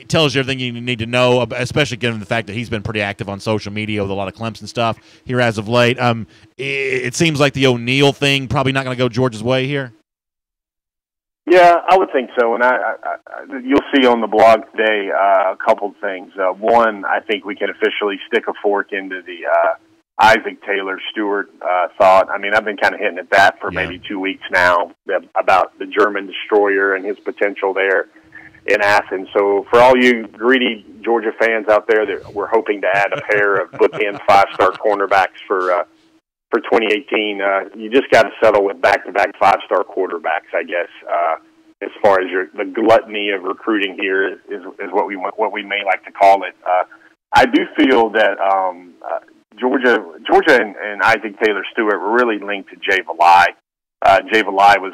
tells you everything you need to know, especially given the fact that he's been pretty active on social media with a lot of Clemson stuff here as of late. It seems like the O'Neal thing probably not going to go Georgia's way here. Yeah, I would think so. And you'll see on the blog today a couple of things. One, I think we can officially stick a fork into the Isaac Taylor Stewart thought. I mean, I've been kind of hitting at that for maybe 2 weeks now about the German destroyer and his potential there in Athens. So for all you greedy Georgia fans out there that we're hoping to add a pair of bookend 5-star cornerbacks for 2018, you just got to settle with back-to-back 5-star quarterbacks, I guess. As far as the gluttony of recruiting here is what we may like to call it. I do feel that Georgia and Isaac Taylor Stewart were really linked to Jay Valai. Jay Valai was,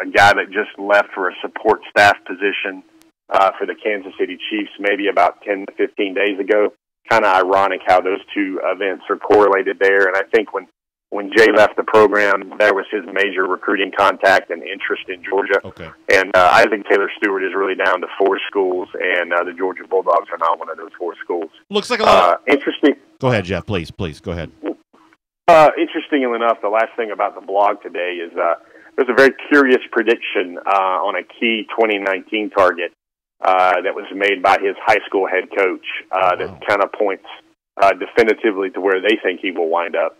a guy that just left for a support staff position for the Kansas City Chiefs maybe about 10 to 15 days ago. Kind of ironic how those two events are correlated there. And I think when Jay left the program, that was his major recruiting contact and interest in Georgia. Okay. And Isaac Taylor Stewart is really down to 4 schools, and the Georgia Bulldogs are not one of those 4 schools. Looks like a lot. Interesting. Go ahead, Jeff. Please, go ahead. Interestingly enough, the last thing about the blog today is there's a very curious prediction on a key 2019 target that was made by his high school head coach that kind of points definitively to where they think he will wind up.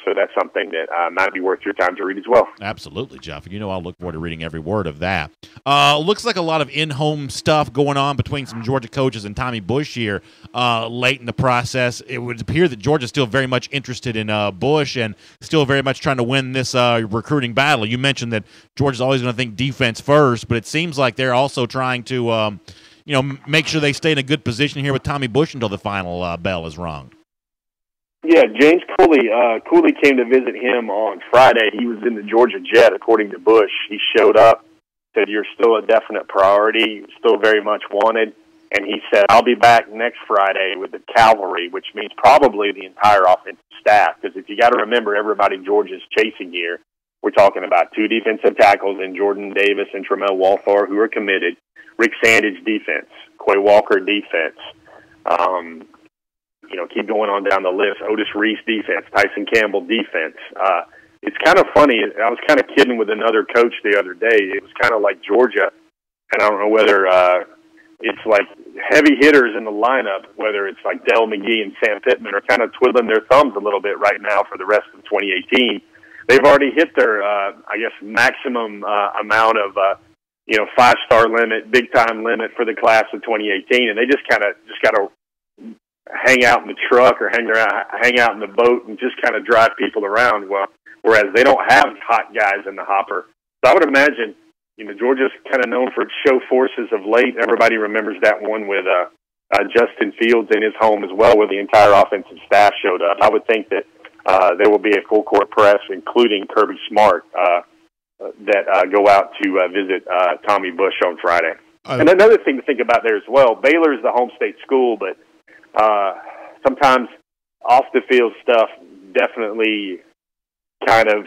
So that's something that might be worth your time to read as well. Absolutely, Jeff. I'll look forward to reading every word of that. Looks like a lot of in-home stuff going on between some Georgia coaches and Tommy Bush here late in the process. It would appear that Georgia's still very much interested in Bush and still very much trying to win this recruiting battle. You mentioned that Georgia's always going to think defense first, but it seems like they're also trying to make sure they stay in a good position here with Tommy Bush until the final bell is rung. Yeah, James Cooley. Cooley came to visit him on Friday. He was in the Georgia jet, according to Bush. He showed up, said, "You're still a definite priority, still very much wanted." And he said, "I'll be back next Friday with the cavalry," which means probably the entire offensive staff. Because if you got to remember, everybody Georgia's chasing here, we're talking about 2 defensive tackles in Jordan Davis and Tramel Walthar, who are committed. Rick Sandage defense, Quay Walker defense. Keep going on down the list. Otis Reese defense, Tyson Campbell defense. It's kind of funny. I was kind of kidding with another coach the other day. It was kind of like Georgia, and I don't know whether it's like heavy hitters in the lineup, whether it's like Dell McGee and Sam Pittman are kind of twiddling their thumbs a little bit right now for the rest of 2018. They've already hit their, maximum amount of, 5-star limit, big-time limit for the class of 2018, and they just got to hang out in the truck or hang out in the boat and just kind of drive people around. Well, whereas they don't have hot guys in the hopper. So I would imagine, Georgia's kind of known for its show forces of late. Everybody remembers that one with Justin Fields in his home as well, where the entire offensive staff showed up. I would think that there will be a full court press, including Kirby Smart, that go out to visit Tommy Bush on Friday. And another thing to think about there as well, Baylor is the home state school, but sometimes off the field stuff definitely kind of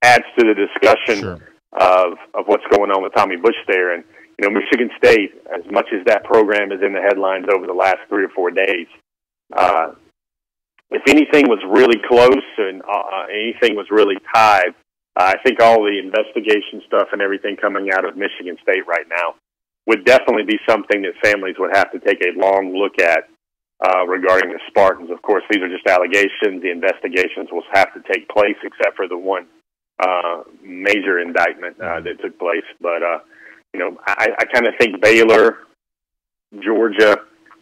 adds to the discussion of what's going on with Tommy Bush there. And, Michigan State, as much as that program is in the headlines over the last 3 or 4 days, if anything was really close and anything was really tied, I think all the investigation stuff and everything coming out of Michigan State right now would definitely be something that families would have to take a long look at regarding the Spartans. Of course, these are just allegations. The investigations will have to take place, except for the one major indictment that took place. But, I kind of think Baylor, Georgia,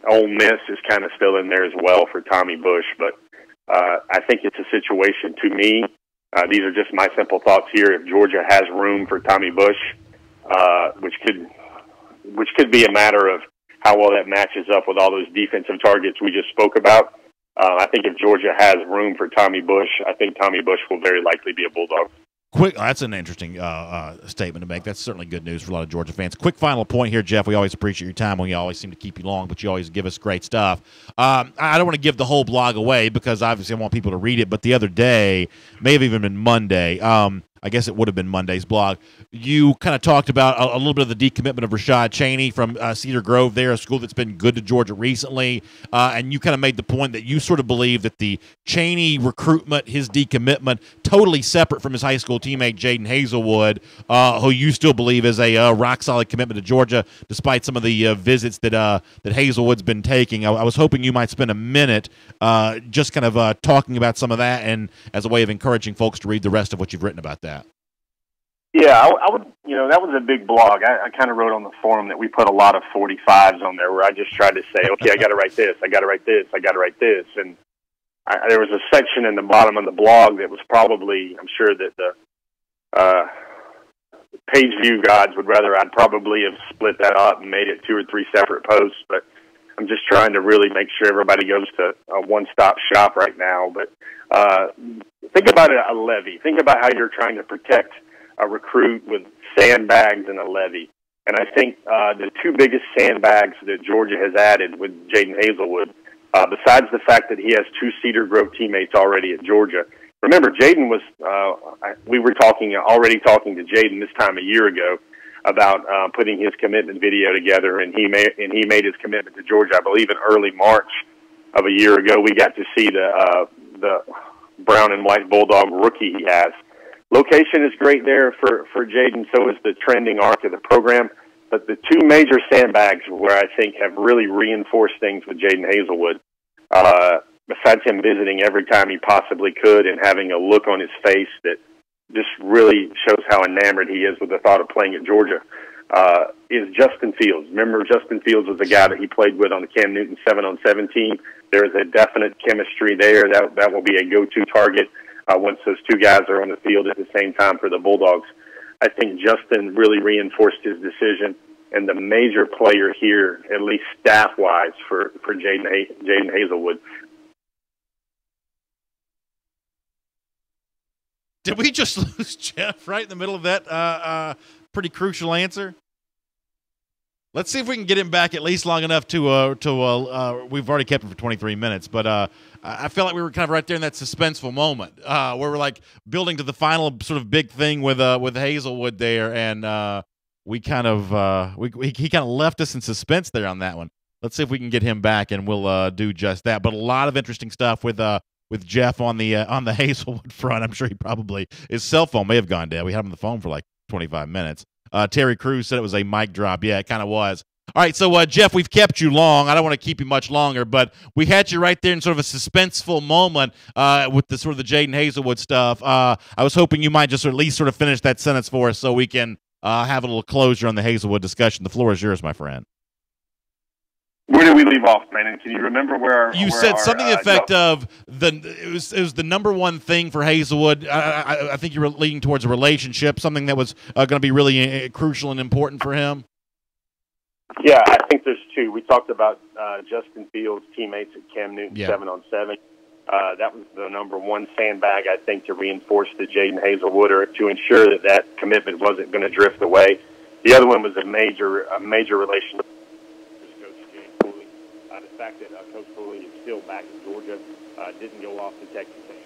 Ole Miss is kind of still in there as well for Tommy Bush. But I think it's a situation, to me, these are just my simple thoughts here. If Georgia has room for Tommy Bush, which could be a matter of how well that matches up with all those defensive targets we just spoke about. I think if Georgia has room for Tommy Bush, I think Tommy Bush will very likely be a Bulldog. That's an interesting statement to make. That's certainly good news for a lot of Georgia fans. Quick final point here, Jeff. We always appreciate your time. We always seem to keep you long, but you always give us great stuff. I don't want to give the whole blog away because obviously I want people to read it, but the other day, may have even been Monday, I guess it would have been Monday's blog, you kind of talked about a little bit of the decommitment of Rashad Cheney from Cedar Grove there, a school that's been good to Georgia recently, and you kind of made the point that you sort of believe that the Cheney recruitment, his decommitment, totally separate from his high school teammate Jaden Hazelwood, who you still believe is a rock-solid commitment to Georgia, despite some of the visits that Hazelwood's been taking. I was hoping you might spend a minute just kind of talking about some of that and as a way of encouraging folks to read the rest of what you've written about that. Yeah, I would, that was a big blog. I kind of wrote on the forum that we put a lot of 45s on there where I just tried to say, okay, I got to write this, I got to write this, I got to write this. And there was a section in the bottom of the blog that was probably, I'm sure that the page view gods would rather I'd probably have split that up and made it 2 or 3 separate posts. But I'm just trying to really make sure everybody goes to a one-stop shop right now. But think about a levee. Think about how you're trying to protect a recruit with sandbags and a levee. And I think the 2 biggest sandbags that Georgia has added with Jaden Hazelwood, besides the fact that he has 2 Cedar Grove teammates already at Georgia. Remember, Jaden was, we were already talking to Jaden this time a year ago about putting his commitment video together, and he made his commitment to Georgia, I believe, in early March of a year ago. We got to see the brown and white Bulldog rookie he has. Location is great there for Jaden, so is the trending arc of the program. But the 2 major sandbags where I think have really reinforced things with Jaden Hazelwood, besides him visiting every time he possibly could and having a look on his face that just really shows how enamored he is with the thought of playing at Georgia, is Justin Fields. Remember, Justin Fields was the guy that he played with on the Cam Newton 7-on-7 team. There is a definite chemistry there. That will be a go-to target once those 2 guys are on the field at the same time for the Bulldogs. I think Justin really reinforced his decision, and the major player here, at least staff-wise, for Jaden Hazelwood, Did we just lose Jeff right in the middle of that pretty crucial answer? Let's see if we can get him back at least long enough to we've already kept him for 23 minutes, but I felt like we were kind of right there in that suspenseful moment where we're like building to the final sort of big thing with Hazelwood there, and we kind of he kind of left us in suspense there on that one. Let's see if we can get him back, and we'll do just that. But a lot of interesting stuff with Jeff on the Hazelwood front. I'm sure his cell phone may have gone dead. We had him on the phone for like 25 minutes. Terry Crews said it was a mic drop. Yeah, it kind of was. All right, so Jeff, we've kept you long. I don't want to keep you much longer, but we had you right there in sort of a suspenseful moment with the sort of the Jaden Hazelwood stuff. I was hoping you might just at least sort of finish that sentence for us so we can have a little closure on the Hazelwood discussion. The floor is yours, my friend. Where did we leave off, Brandon? Can you remember where you said something to the effect of it was the number one thing for Hazelwood. I think you were leading towards a relationship, something that was going to be really crucial and important for him. Yeah, I think there's two. We talked about Justin Fields' teammates at Cam Newton 7-on-7. That was the number one sandbag, I think, to reinforce the Jaden Hazelwood or to ensure that commitment wasn't going to drift away. The other one was a major relationship. The fact that Coach Foley is still back in Georgia, didn't go off to Texas A&M.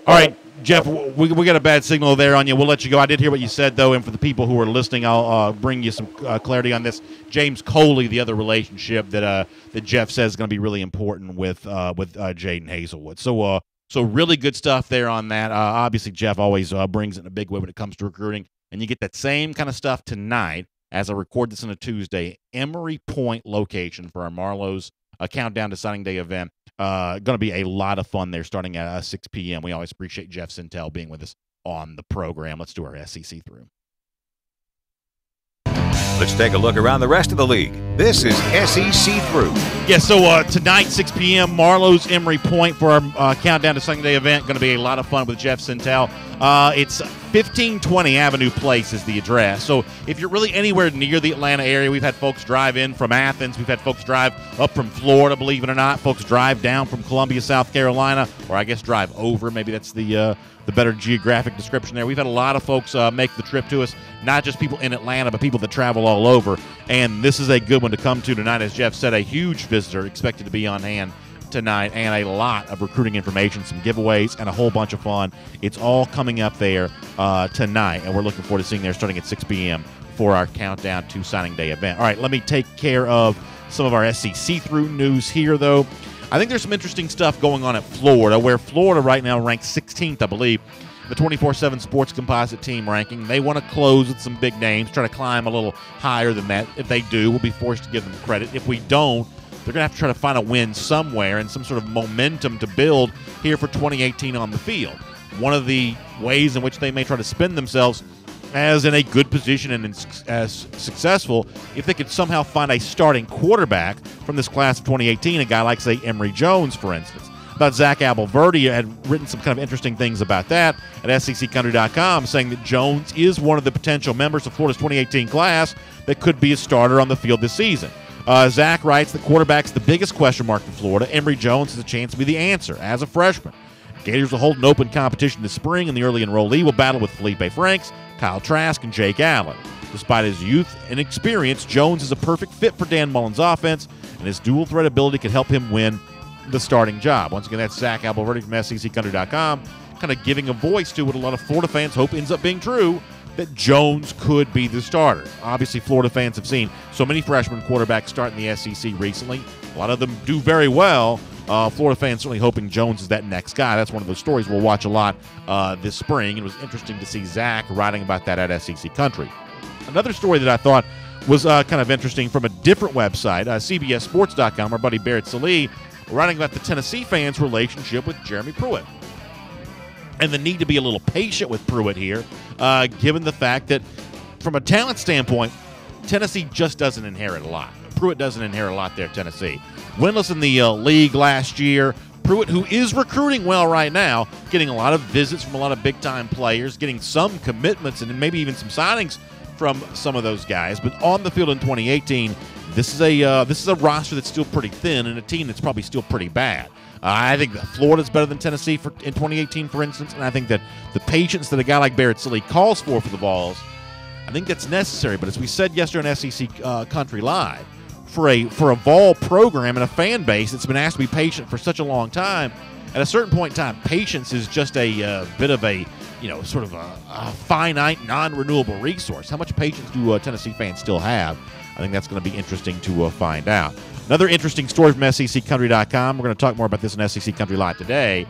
All right, Jeff, we got a bad signal there on you. We'll let you go. I did hear what you said, though, and for the people who are listening, I'll bring you some clarity on this. James Coley, the other relationship that Jeff says is going to be really important with Jaden Hazelwood. So really good stuff there on that. Obviously, Jeff always brings it in a big way when it comes to recruiting, and you get that same kind of stuff tonight. As I record this on a Tuesday, Emery Point location for our Marlowe's Countdown to Signing Day event. Going to be a lot of fun there starting at 6 p.m. We always appreciate Jeff Sintel being with us on the program. Let's do our SEC through. Let's take a look around the rest of the league. This is SEC Through. Yeah, so tonight, 6 p.m., Marlowe's Emery Point for our Countdown to Signing Day event. Going to be a lot of fun with Jeff Sintel. It's 1520 Avenue Place is the address. So if you're really anywhere near the Atlanta area, we've had folks drive in from Athens. We've had folks drive up from Florida, believe it or not. Folks drive down from Columbia, South Carolina, or I guess drive over. Maybe that's the better geographic description there. We've had a lot of folks make the trip to us, not just people in Atlanta, but people that travel all over. And this is a good one to come to tonight. As Jeff said, a huge visitor expected to be on hand tonight, and a lot of recruiting information, some giveaways, and a whole bunch of fun. It's all coming up there tonight, and we're looking forward to seeing there starting at 6 p.m. for our Countdown to Signing Day event. All right, let me take care of some of our SEC through news here, though. I think there's some interesting stuff going on at Florida, where Florida right now ranks 16th, I believe, the 24/7 Sports Composite Team ranking. They want to close with some big names, try to climb a little higher than that. If they do, we'll be forced to give them credit. If we don't, they're going to have to try to find a win somewhere and some sort of momentum to build here for 2018 on the field. One of the ways in which they may try to spin themselves as in a good position and as successful if they could somehow find a starting quarterback from this class of 2018, a guy like, say, Emory Jones, for instance. About Zach Abolverdi, had written some kind of interesting things about that at SECCountry.com, saying that Jones is one of the potential members of Florida's 2018 class that could be a starter on the field this season. Zach writes that quarterback's the biggest question mark for Florida. Emory Jones has a chance to be the answer as a freshman. Gators will hold an open competition this spring, and the early enrollee will battle with Felipe Franks, Kyle Trask, and Jake Allen. Despite his youth and experience, Jones is a perfect fit for Dan Mullen's offense, and his dual-threat ability could help him win the starting job. Once again, that's Zach Abolverdi from SECCountry.com, kind of giving a voice to what a lot of Florida fans hope ends up being true, that Jones could be the starter. Obviously, Florida fans have seen so many freshman quarterbacks start in the SEC recently. A lot of them do very well. Florida fans certainly hoping Jones is that next guy. That's one of those stories we'll watch a lot this spring. It was interesting to see Zach writing about that at SEC Country. Another story that I thought was kind of interesting from a different website, CBSSports.com, our buddy Barrett Sallee, writing about the Tennessee fans' relationship with Jeremy Pruitt and the need to be a little patient with Pruitt here, given the fact that from a talent standpoint, Tennessee just doesn't inherit a lot. Pruitt doesn't inherit a lot there at Tennessee. Winless in the league last year. Pruitt, who is recruiting well right now, getting a lot of visits from a lot of big-time players, getting some commitments and maybe even some signings from some of those guys. But on the field in 2018, this is a roster that's still pretty thin and a team that's probably still pretty bad. I think that Florida's better than Tennessee in 2018, for instance, and I think that the patience that a guy like Barrett Silly calls for the Vols, I think that's necessary. But as we said yesterday on SEC Country Live, for a Vol program and a fan base that's been asked to be patient for such a long time, at a certain point in time, patience is just a bit of a sort of a finite, non-renewable resource. How much patience do Tennessee fans still have? I think that's going to be interesting to find out. Another interesting story from SECCountry.com. We're going to talk more about this in SEC Country Live today.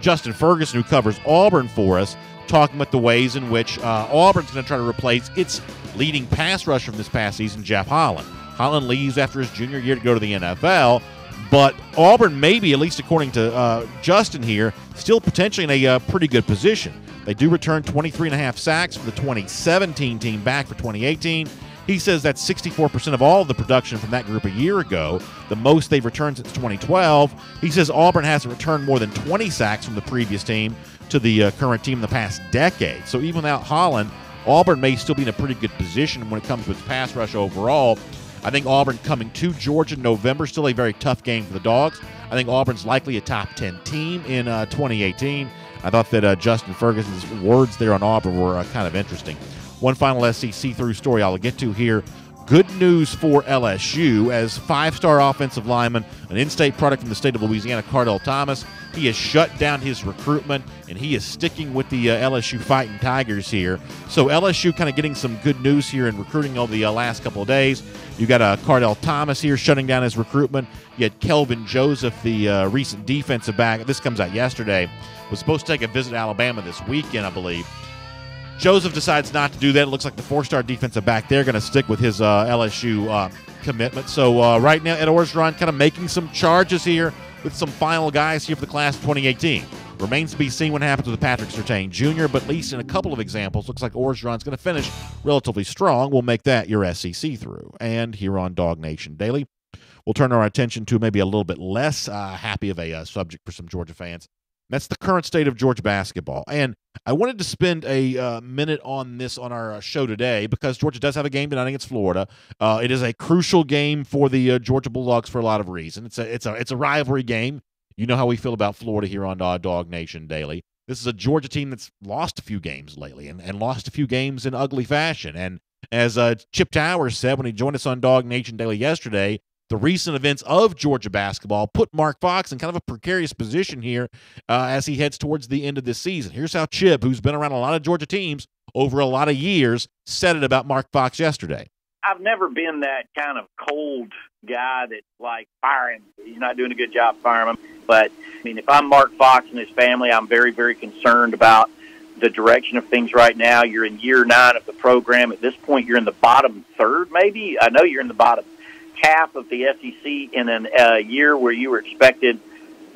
Justin Ferguson, who covers Auburn for us, talking about the ways in which Auburn's going to try to replace its leading pass rusher from this past season, Jeff Holland. Holland leaves after his junior year to go to the NFL, but Auburn may be, at least according to Justin here, still potentially in a pretty good position. They do return 23.5 sacks for the 2017 team back for 2018. He says that's 64% of all of the production from that group a year ago, the most they've returned since 2012. He says Auburn hasn't returned more than 20 sacks from the previous team to the current team in the past decade. So even without Holland, Auburn may still be in a pretty good position when it comes to its pass rush overall. I think Auburn coming to Georgia in November, still a very tough game for the Dogs. I think Auburn's likely a top 10 team in 2018. I thought that Justin Ferguson's words there on Auburn were kind of interesting. One final SEC through story I'll get to here. Good news for LSU as five-star offensive lineman, an in-state product from the state of Louisiana, Cardell Thomas. He has shut down his recruitment, and he is sticking with the LSU Fighting Tigers here. So LSU kind of getting some good news here in recruiting over the last couple of days. You got Cardell Thomas here shutting down his recruitment. You had Kelvin Joseph, the recent defensive back. This comes out yesterday. Was supposed to take a visit to Alabama this weekend, I believe. Joseph decides not to do that. It looks like the four-star defensive back, they're going to stick with his LSU commitment. So right now, Ed Orgeron kind of making some charges here with some final guys here for the class of 2018. Remains to be seen what happens with Patrick Surtain Jr., but at least in a couple of examples, looks like Orgeron's going to finish relatively strong. We'll make that your SEC through. And here on DawgNation Daily, we'll turn our attention to maybe a little bit less happy of a subject for some Georgia fans. That's the current state of Georgia basketball. And I wanted to spend a minute on this on our show today because Georgia does have a game tonight against Florida. It is a crucial game for the Georgia Bulldogs for a lot of reasons. It's a rivalry game. You know how we feel about Florida here on DawgNation Daily. This is a Georgia team that's lost a few games lately and lost a few games in ugly fashion. And as Chip Towers said when he joined us on DawgNation Daily yesterday, the recent events of Georgia basketball put Mark Fox in kind of a precarious position here as he heads towards the end of this season. Here's how Chip, who's been around a lot of Georgia teams over a lot of years, said it about Mark Fox yesterday. I've never been that kind of cold guy that's like, fire him. He's not doing a good job firing him. But, I mean, if I'm Mark Fox and his family, I'm very, very concerned about the direction of things right now. You're in year 9 of the program. At this point, you're in the bottom third, maybe. I know you're in the bottom half of the SEC in a year where you were expected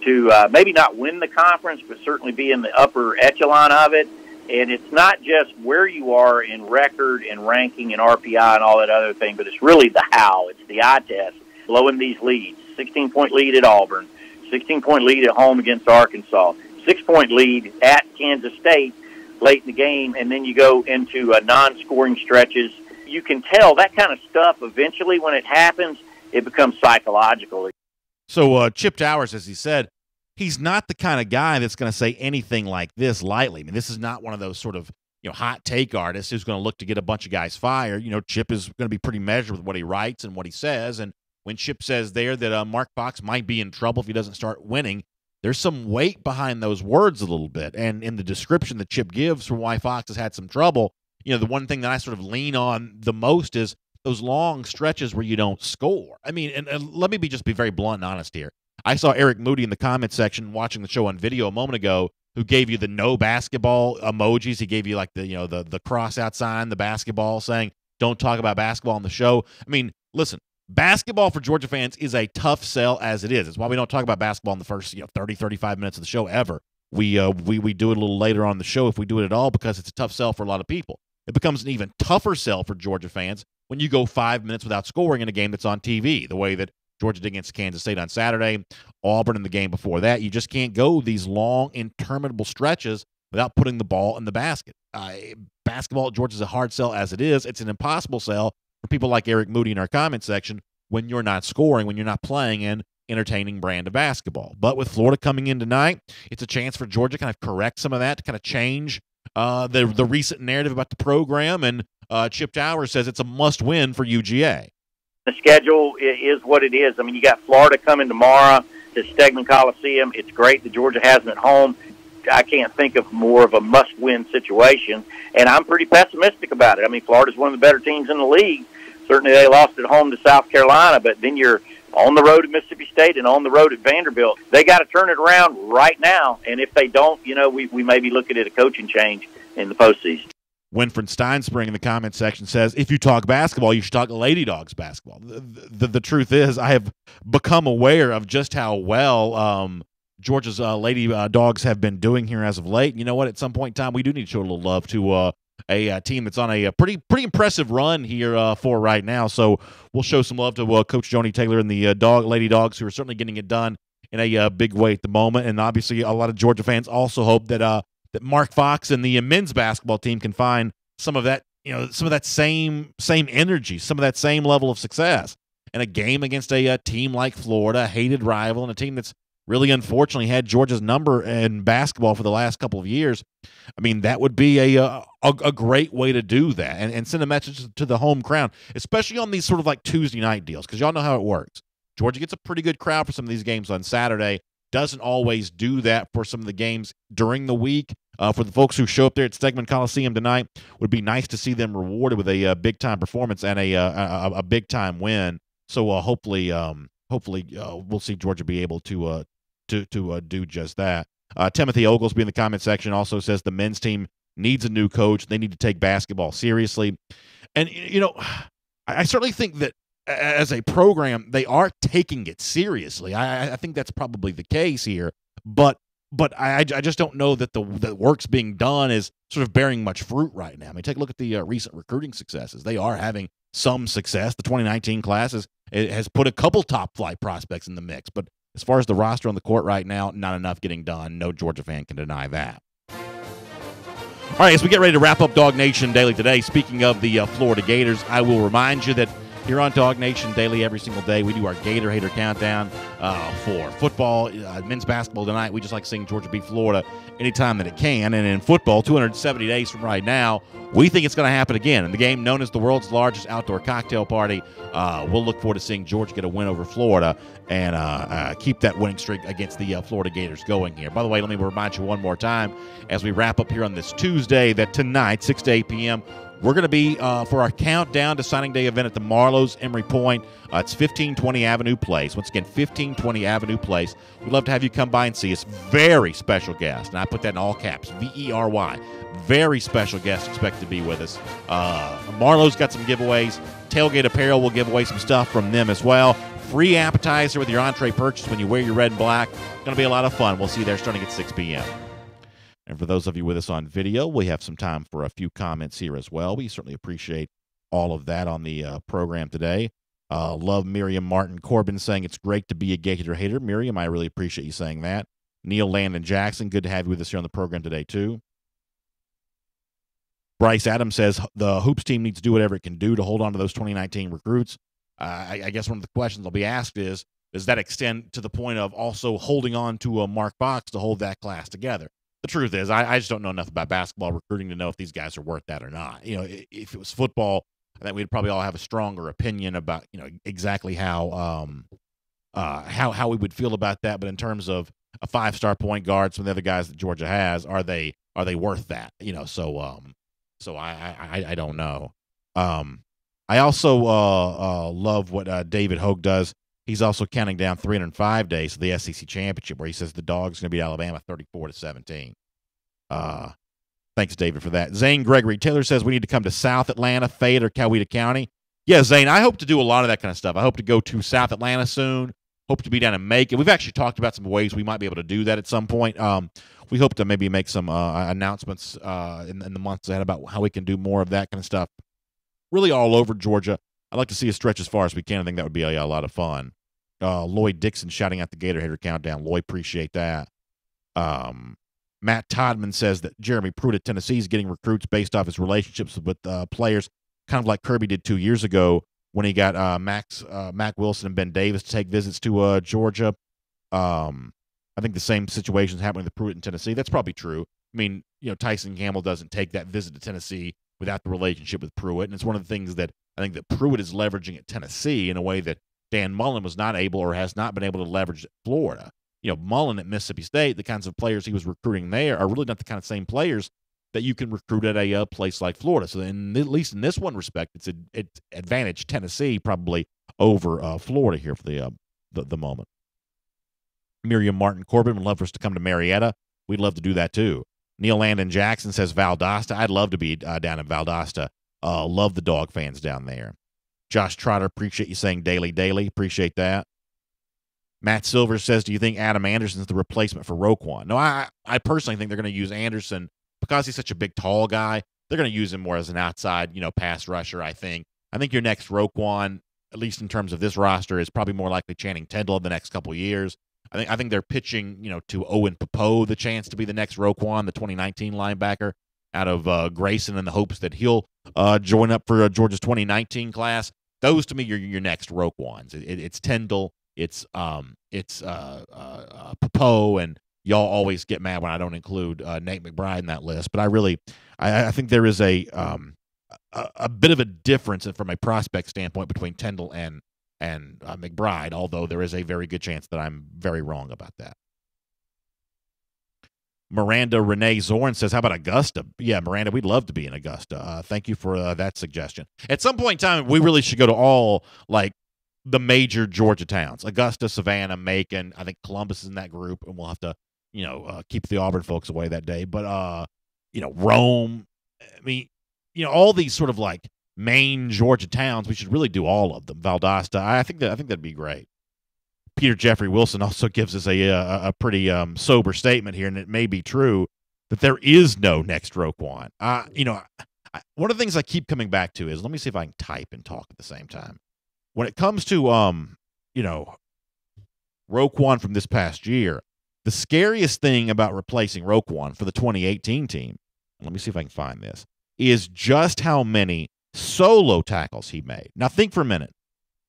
to maybe not win the conference, but certainly be in the upper echelon of it. And it's not just where you are in record and ranking and RPI and all that other thing, but it's really the how. It's the eye test, blowing these leads. 16-point lead at Auburn, 16-point lead at home against Arkansas, 6-point lead at Kansas State late in the game, and then you go into non-scoring stretches. You can tell that kind of stuff eventually when it happens, it becomes psychological. So Chip Towers, as he said, he's not the kind of guy that's going to say anything like this lightly. I mean, this is not one of those sort of hot take artists who's going to look to get a bunch of guys fired. Chip is going to be pretty measured with what he writes and what he says. And when Chip says there that Mark Fox might be in trouble if he doesn't start winning, there's some weight behind those words a little bit. And in the description that Chip gives for why Fox has had some trouble, the one thing that I sort of lean on the most is those long stretches where you don't score. I mean, and let me just be very blunt and honest here. I saw Eric Moody in the comment section watching the show on video a moment ago who gave you the no basketball emojis. He gave you like the cross out sign, the basketball saying, don't talk about basketball on the show. I mean, listen, basketball for Georgia fans is a tough sell as it is. It's why we don't talk about basketball in the first 30, 35 minutes of the show ever. We do it a little later on the show if we do it at all because it's a tough sell for a lot of people. It becomes an even tougher sell for Georgia fans when you go 5 minutes without scoring in a game that's on TV, the way that Georgia did against Kansas State on Saturday, Auburn in the game before that. You just can't go these long, interminable stretches without putting the ball in the basket. Basketball at Georgia is a hard sell as it is. It's an impossible sell for people like Eric Moody in our comment section when you're not scoring, when you're not playing an entertaining brand of basketball. But with Florida coming in tonight, it's a chance for Georgia to kind of correct some of that, to kind of change the recent narrative about the program. And Chip Towers says it's a must-win for UGA. The schedule is what it is. I mean, you got Florida coming tomorrow to Stegman Coliseum. It's great that Georgia has them at home. I can't think of more of a must-win situation, and I'm pretty pessimistic about it. I mean, Florida's one of the better teams in the league. Certainly they lost at home to South Carolina, but then you're on the road at Mississippi State and on the road at Vanderbilt. They got to turn it around right now, and if they don't, we may be looking at a coaching change in the postseason. Winfred Steinspring in the comment section says, if you talk basketball, you should talk Lady Dogs basketball. The truth is, I have become aware of just how well Georgia's Lady Dogs have been doing here as of late. You know what? At some point in time, we do need to show a little love to a team that's on a pretty impressive run here for right now. So we'll show some love to Coach Joni Taylor and the Lady Dogs, who are certainly getting it done in a big way at the moment. And obviously, a lot of Georgia fans also hope that Mark Fox and the men's basketball team can find some of that, some of that same energy, some of that same level of success in a game against a team like Florida, a hated rival, and a team that's really unfortunately had Georgia's number in basketball for the last couple of years. I mean, that would be a great way to do that and send a message to the home crowd, especially on these sort of like Tuesday night deals, because y'all know how it works. Georgia gets a pretty good crowd for some of these games on Saturday. Doesn't always do that for some of the games during the week. For the folks who show up there at Stegman Coliseum tonight, would be nice to see them rewarded with a big-time performance and a big-time win. So hopefully we'll see Georgia be able to do just that. Timothy Oglesby in the comment section also says the men's team needs a new coach. They need to take basketball seriously. And, I certainly think that as a program, they are taking it seriously. I think that's probably the case here. But I just don't know that the work's being done is sort of bearing much fruit right now. I mean, take a look at the recent recruiting successes. They are having some success. The 2019 class has put a couple top-flight prospects in the mix. But as far as the roster on the court right now, not enough getting done. No Georgia fan can deny that. All right, as we get ready to wrap up Dog Nation Daily today, speaking of the Florida Gators, I will remind you that here on Dog Nation Daily every single day, we do our Gator Hater Countdown for football, men's basketball tonight. We just like seeing Georgia beat Florida anytime that it can. And in football, 270 days from right now, we think it's going to happen again. In the game known as the world's largest outdoor cocktail party, we'll look forward to seeing Georgia get a win over Florida and keep that winning streak against the Florida Gators going here. By the way, let me remind you one more time as we wrap up here on this Tuesday that tonight, 6 to 8 p.m., we're going to be for our countdown to signing day event at the Marlowe's Emery Point. It's 1520 Avenue Place. Once again, 1520 Avenue Place. We'd love to have you come by and see us. Very special guest, and I put that in all caps, Very. Very special guest expected to be with us. Marlowe's got some giveaways. Tailgate Apparel will give away some stuff from them as well. Free appetizer with your entree purchase when you wear your red and black. Going to be a lot of fun. We'll see you there starting at 6 p.m. And for those of you with us on video, we have some time for a few comments here as well. We certainly appreciate all of that on the program today. Love Miriam Martin Corbin saying it's great to be a Gator hater. Miriam, I really appreciate you saying that. Neil Landon Jackson, good to have you with us here on the program today, too. Bryce Adams says the Hoops team needs to do whatever it can do to hold on to those 2019 recruits. I guess one of the questions will be asked is, does that extend to the point of also holding on to a Mark Fox to hold that class together? The truth is, I just don't know enough about basketball recruiting to know if these guys are worth that or not. If it was football, I think we'd probably all have a stronger opinion about, exactly how we would feel about that. But in terms of a 5-star point guard, some of the other guys that Georgia has, are they worth that? So I don't know. I also love what David Hogue does. He's also counting down 305 days to the SEC championship, where he says the Dogs going to beat Alabama 34-17. Thanks, David, for that. Zane Gregory Taylor says we need to come to South Atlanta, Fayette, or Coweta County. Yeah, Zane, I hope to do a lot of that kind of stuff. I hope to go to South Atlanta soon. Hope to be down in Macon. We've actually talked about some ways we might be able to do that at some point. We hope to maybe make some announcements in the months ahead about how we can do more of that kind of stuff. Really all over Georgia. I'd like to see us stretch as far as we can. I think that would be a lot of fun. Lloyd Dixon shouting out the Gator Hater Countdown. Lloyd, appreciate that. Matt Todman says that Jeremy Pruitt at Tennessee is getting recruits based off his relationships with players kind of like Kirby did 2 years ago when he got Mac Wilson and Ben Davis to take visits to Georgia. I think the same situation is happening with Pruitt in Tennessee. That's probably true. I mean, Tyson Campbell doesn't take that visit to Tennessee without the relationship with Pruitt, and it's one of the things that I think that Pruitt is leveraging at Tennessee in a way that Dan Mullen was not able or has not been able to leverage at Florida. Mullen at Mississippi State, the kinds of players he was recruiting there are really not the kind of same players that you can recruit at a place like Florida. So at least in this one respect, it's advantage Tennessee probably over Florida here for the moment. Miriam Martin Corbin would love for us to come to Marietta. We'd love to do that too. Neil Landon Jackson says Valdosta. I'd love to be down in Valdosta. Love the Dog fans down there. Josh Trotter, appreciate you saying daily. Appreciate that. Matt Silver says, do you think Adam Anderson's the replacement for Roquan? No, I personally think they're going to use Anderson because he's such a big, tall guy. They're going to use him more as an outside, pass rusher, I think. I think your next Roquan, at least in terms of this roster, is probably more likely Channing Tindall in the next couple of years. I think they're pitching, to Owen Popo the chance to be the next Roquan, the 2019 linebacker out of Grayson, in the hopes that he'll join up for Georgia's 2019 class. Those to me are your next Roquans. It's Tindall, it's Popo, and y'all always get mad when I don't include Nate McBride in that list. But I think there is a bit of a difference from a prospect standpoint between Tindall and McBride, although there is a very good chance that I'm very wrong about that. Miranda Renee Zorn says, how about Augusta? Yeah, Miranda, we'd love to be in Augusta. Thank you for that suggestion. At some point in time, we really should go to all, the major Georgia towns. Augusta, Savannah, Macon. I think Columbus is in that group, and we'll have to, keep the Auburn folks away that day. But, Rome. I mean, all these sort of, main Georgia towns, we should really do all of them. Valdosta, I think that'd be great. Peter Jeffrey Wilson also gives us a pretty sober statement here, and it may be true that there is no next Roquan. One of the things I keep coming back to is, let me see if I can type and talk at the same time. When it comes to Roquan from this past year, the scariest thing about replacing Roquan for the 2018 team, let me see if I can find this, is just how many solo tackles he made. Now think for a minute.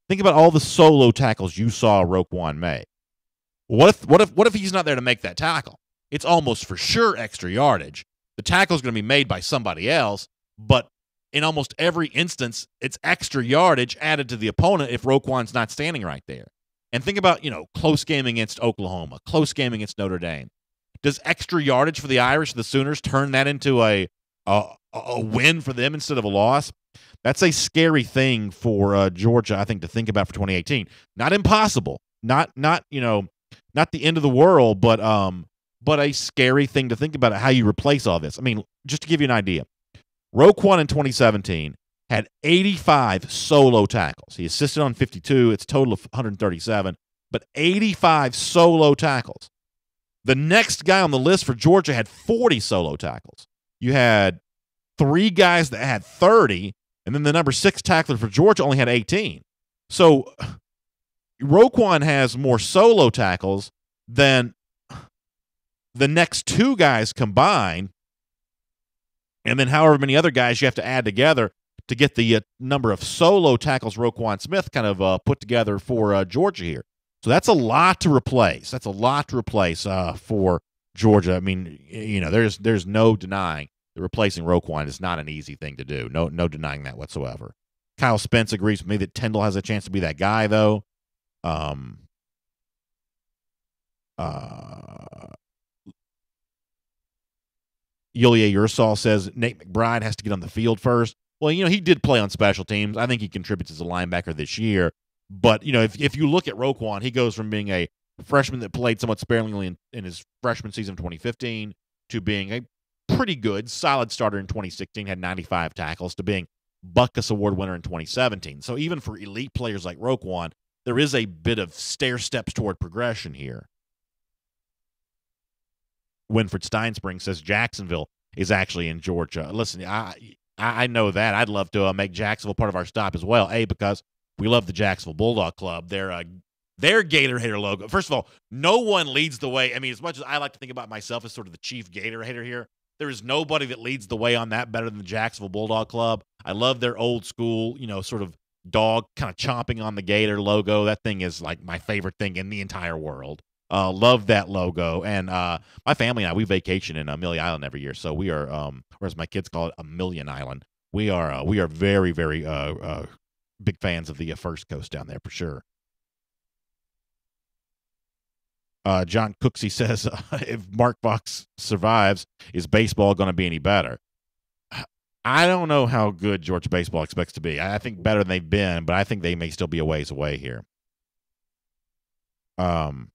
Think about all the solo tackles you saw Roquan make. What if he's not there to make that tackle? It's almost for sure extra yardage. The tackle's going to be made by somebody else, but in almost every instance, it's extra yardage added to the opponent if Roquan's not standing right there. And think about, close game against Oklahoma, close game against Notre Dame. Does extra yardage for the Irish, the Sooners, turn that into a win for them instead of a loss? That's a scary thing for Georgia, I think, to think about for 2018. Not impossible, not the end of the world, but a scary thing to think about how you replace all this. I mean, just to give you an idea, Roquan in 2017 had 85 solo tackles. He assisted on 52. It's a total of 137, but 85 solo tackles. The next guy on the list for Georgia had 40 solo tackles. You had 3 guys that had 30, and then the number 6 tackler for Georgia only had 18. So Roquan has more solo tackles than the next 2 guys combined, and then however many other guys you have to add together to get the number of solo tackles Roquan Smith kind of put together for Georgia here. So that's a lot to replace. That's a lot to replace for Georgia. I mean, there's no denying that replacing Roquan is not an easy thing to do. No denying that whatsoever. Kyle Spence agrees with me that Tindall has a chance to be that guy, though. Yulia Ursal says Nate McBride has to get on the field first. Well, he did play on special teams. I think he contributes as a linebacker this year. But, if you look at Roquan, he goes from being a freshman that played somewhat sparingly in his freshman season of 2015 to being a pretty good, solid starter in 2016, had 95 tackles, to being Butkus Award winner in 2017. So even for elite players like Roquan, there is a bit of stair steps toward progression here. Winfred Steinspring says Jacksonville is actually in Georgia. Listen, I know that. I'd love to make Jacksonville part of our stop as well. Because we love the Jacksonville Bulldog Club. Their Gator Hater logo. First of all, no one leads the way. I mean, as much as I like to think about myself as sort of the chief Gator Hater here, there is nobody that leads the way on that better than the Jacksonville Bulldog Club. I love their old school, sort of dog kind of chomping on the gator logo. That thing is like my favorite thing in the entire world. Love that logo. And my family and I, we vacation in Amelia Island every year. So we are, or as my kids call it, a Million Island. We are very, very big fans of the First Coast down there for sure. John Cooksey says, if Mark Fox survives, is baseball going to be any better? I don't know how good Georgia baseball expects to be. I think better than they've been, but I think they may still be a ways away here. Stephon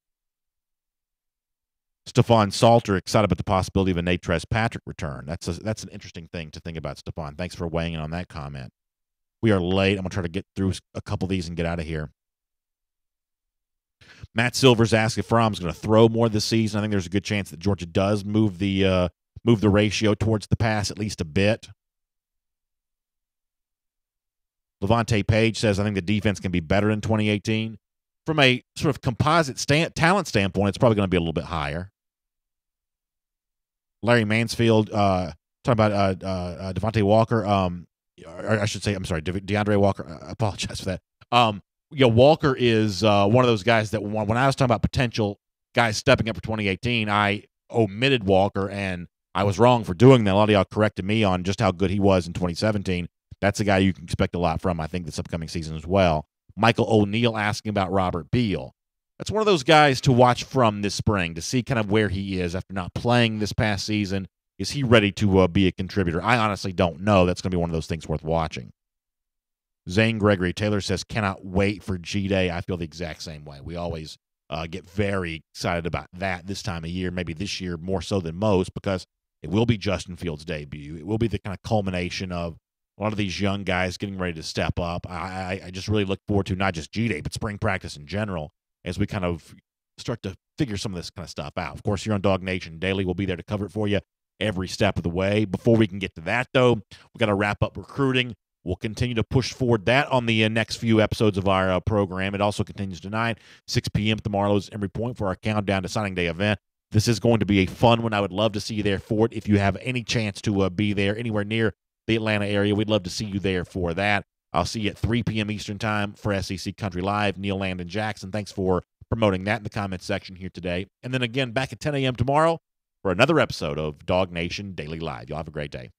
Salter excited about the possibility of a Natrez Patrick return. That's an interesting thing to think about, Stephon. Thanks for weighing in on that comment. We are late. I'm going to try to get through a couple of these and get out of here. Matt Silver's asked if Fromm's going to throw more this season. I think there's a good chance that Georgia does move the ratio towards the pass at least a bit. Levante Page says, I think the defense can be better in 2018. From a sort of composite talent standpoint, it's probably going to be a little bit higher. Larry Mansfield talking about Devontae Walker. Or I should say, I'm sorry, DeAndre Walker. I apologize for that. Walker is one of those guys that when I was talking about potential guys stepping up for 2018, I omitted Walker, and I was wrong for doing that. A lot of y'all corrected me on just how good he was in 2017. That's a guy you can expect a lot from, I think, this upcoming season as well. Michael O'Neill asking about Robert Beal. That's one of those guys to watch from this spring to see kind of where he is after not playing this past season. Is he ready to be a contributor? I honestly don't know. That's going to be one of those things worth watching. Zane Gregory Taylor says, cannot wait for G-Day. I feel the exact same way. We always get very excited about that this time of year, maybe this year more so than most, because it will be Justin Fields' debut. It will be the kind of culmination of a lot of these young guys getting ready to step up. I just really look forward to not just G-Day, but spring practice in general as we kind of start to figure some of this kind of stuff out. Of course, here on DawgNation Daily, we'll be there to cover it for you every step of the way. Before we can get to that, though, we've got to wrap up recruiting. We'll continue to push forward that on the next few episodes of our program. It also continues tonight, 6 p.m. at the Marlowe's Emory Point for our Countdown to Signing Day event. This is going to be a fun one. I would love to see you there for it. If you have any chance to be there anywhere near the Atlanta area, we'd love to see you there for that. I'll see you at 3 p.m. Eastern Time for SEC Country Live. Neil Landon Jackson, thanks for promoting that in the comments section here today. And then again, back at 10 a.m. tomorrow for another episode of DawgNation Daily Live. Y'all have a great day.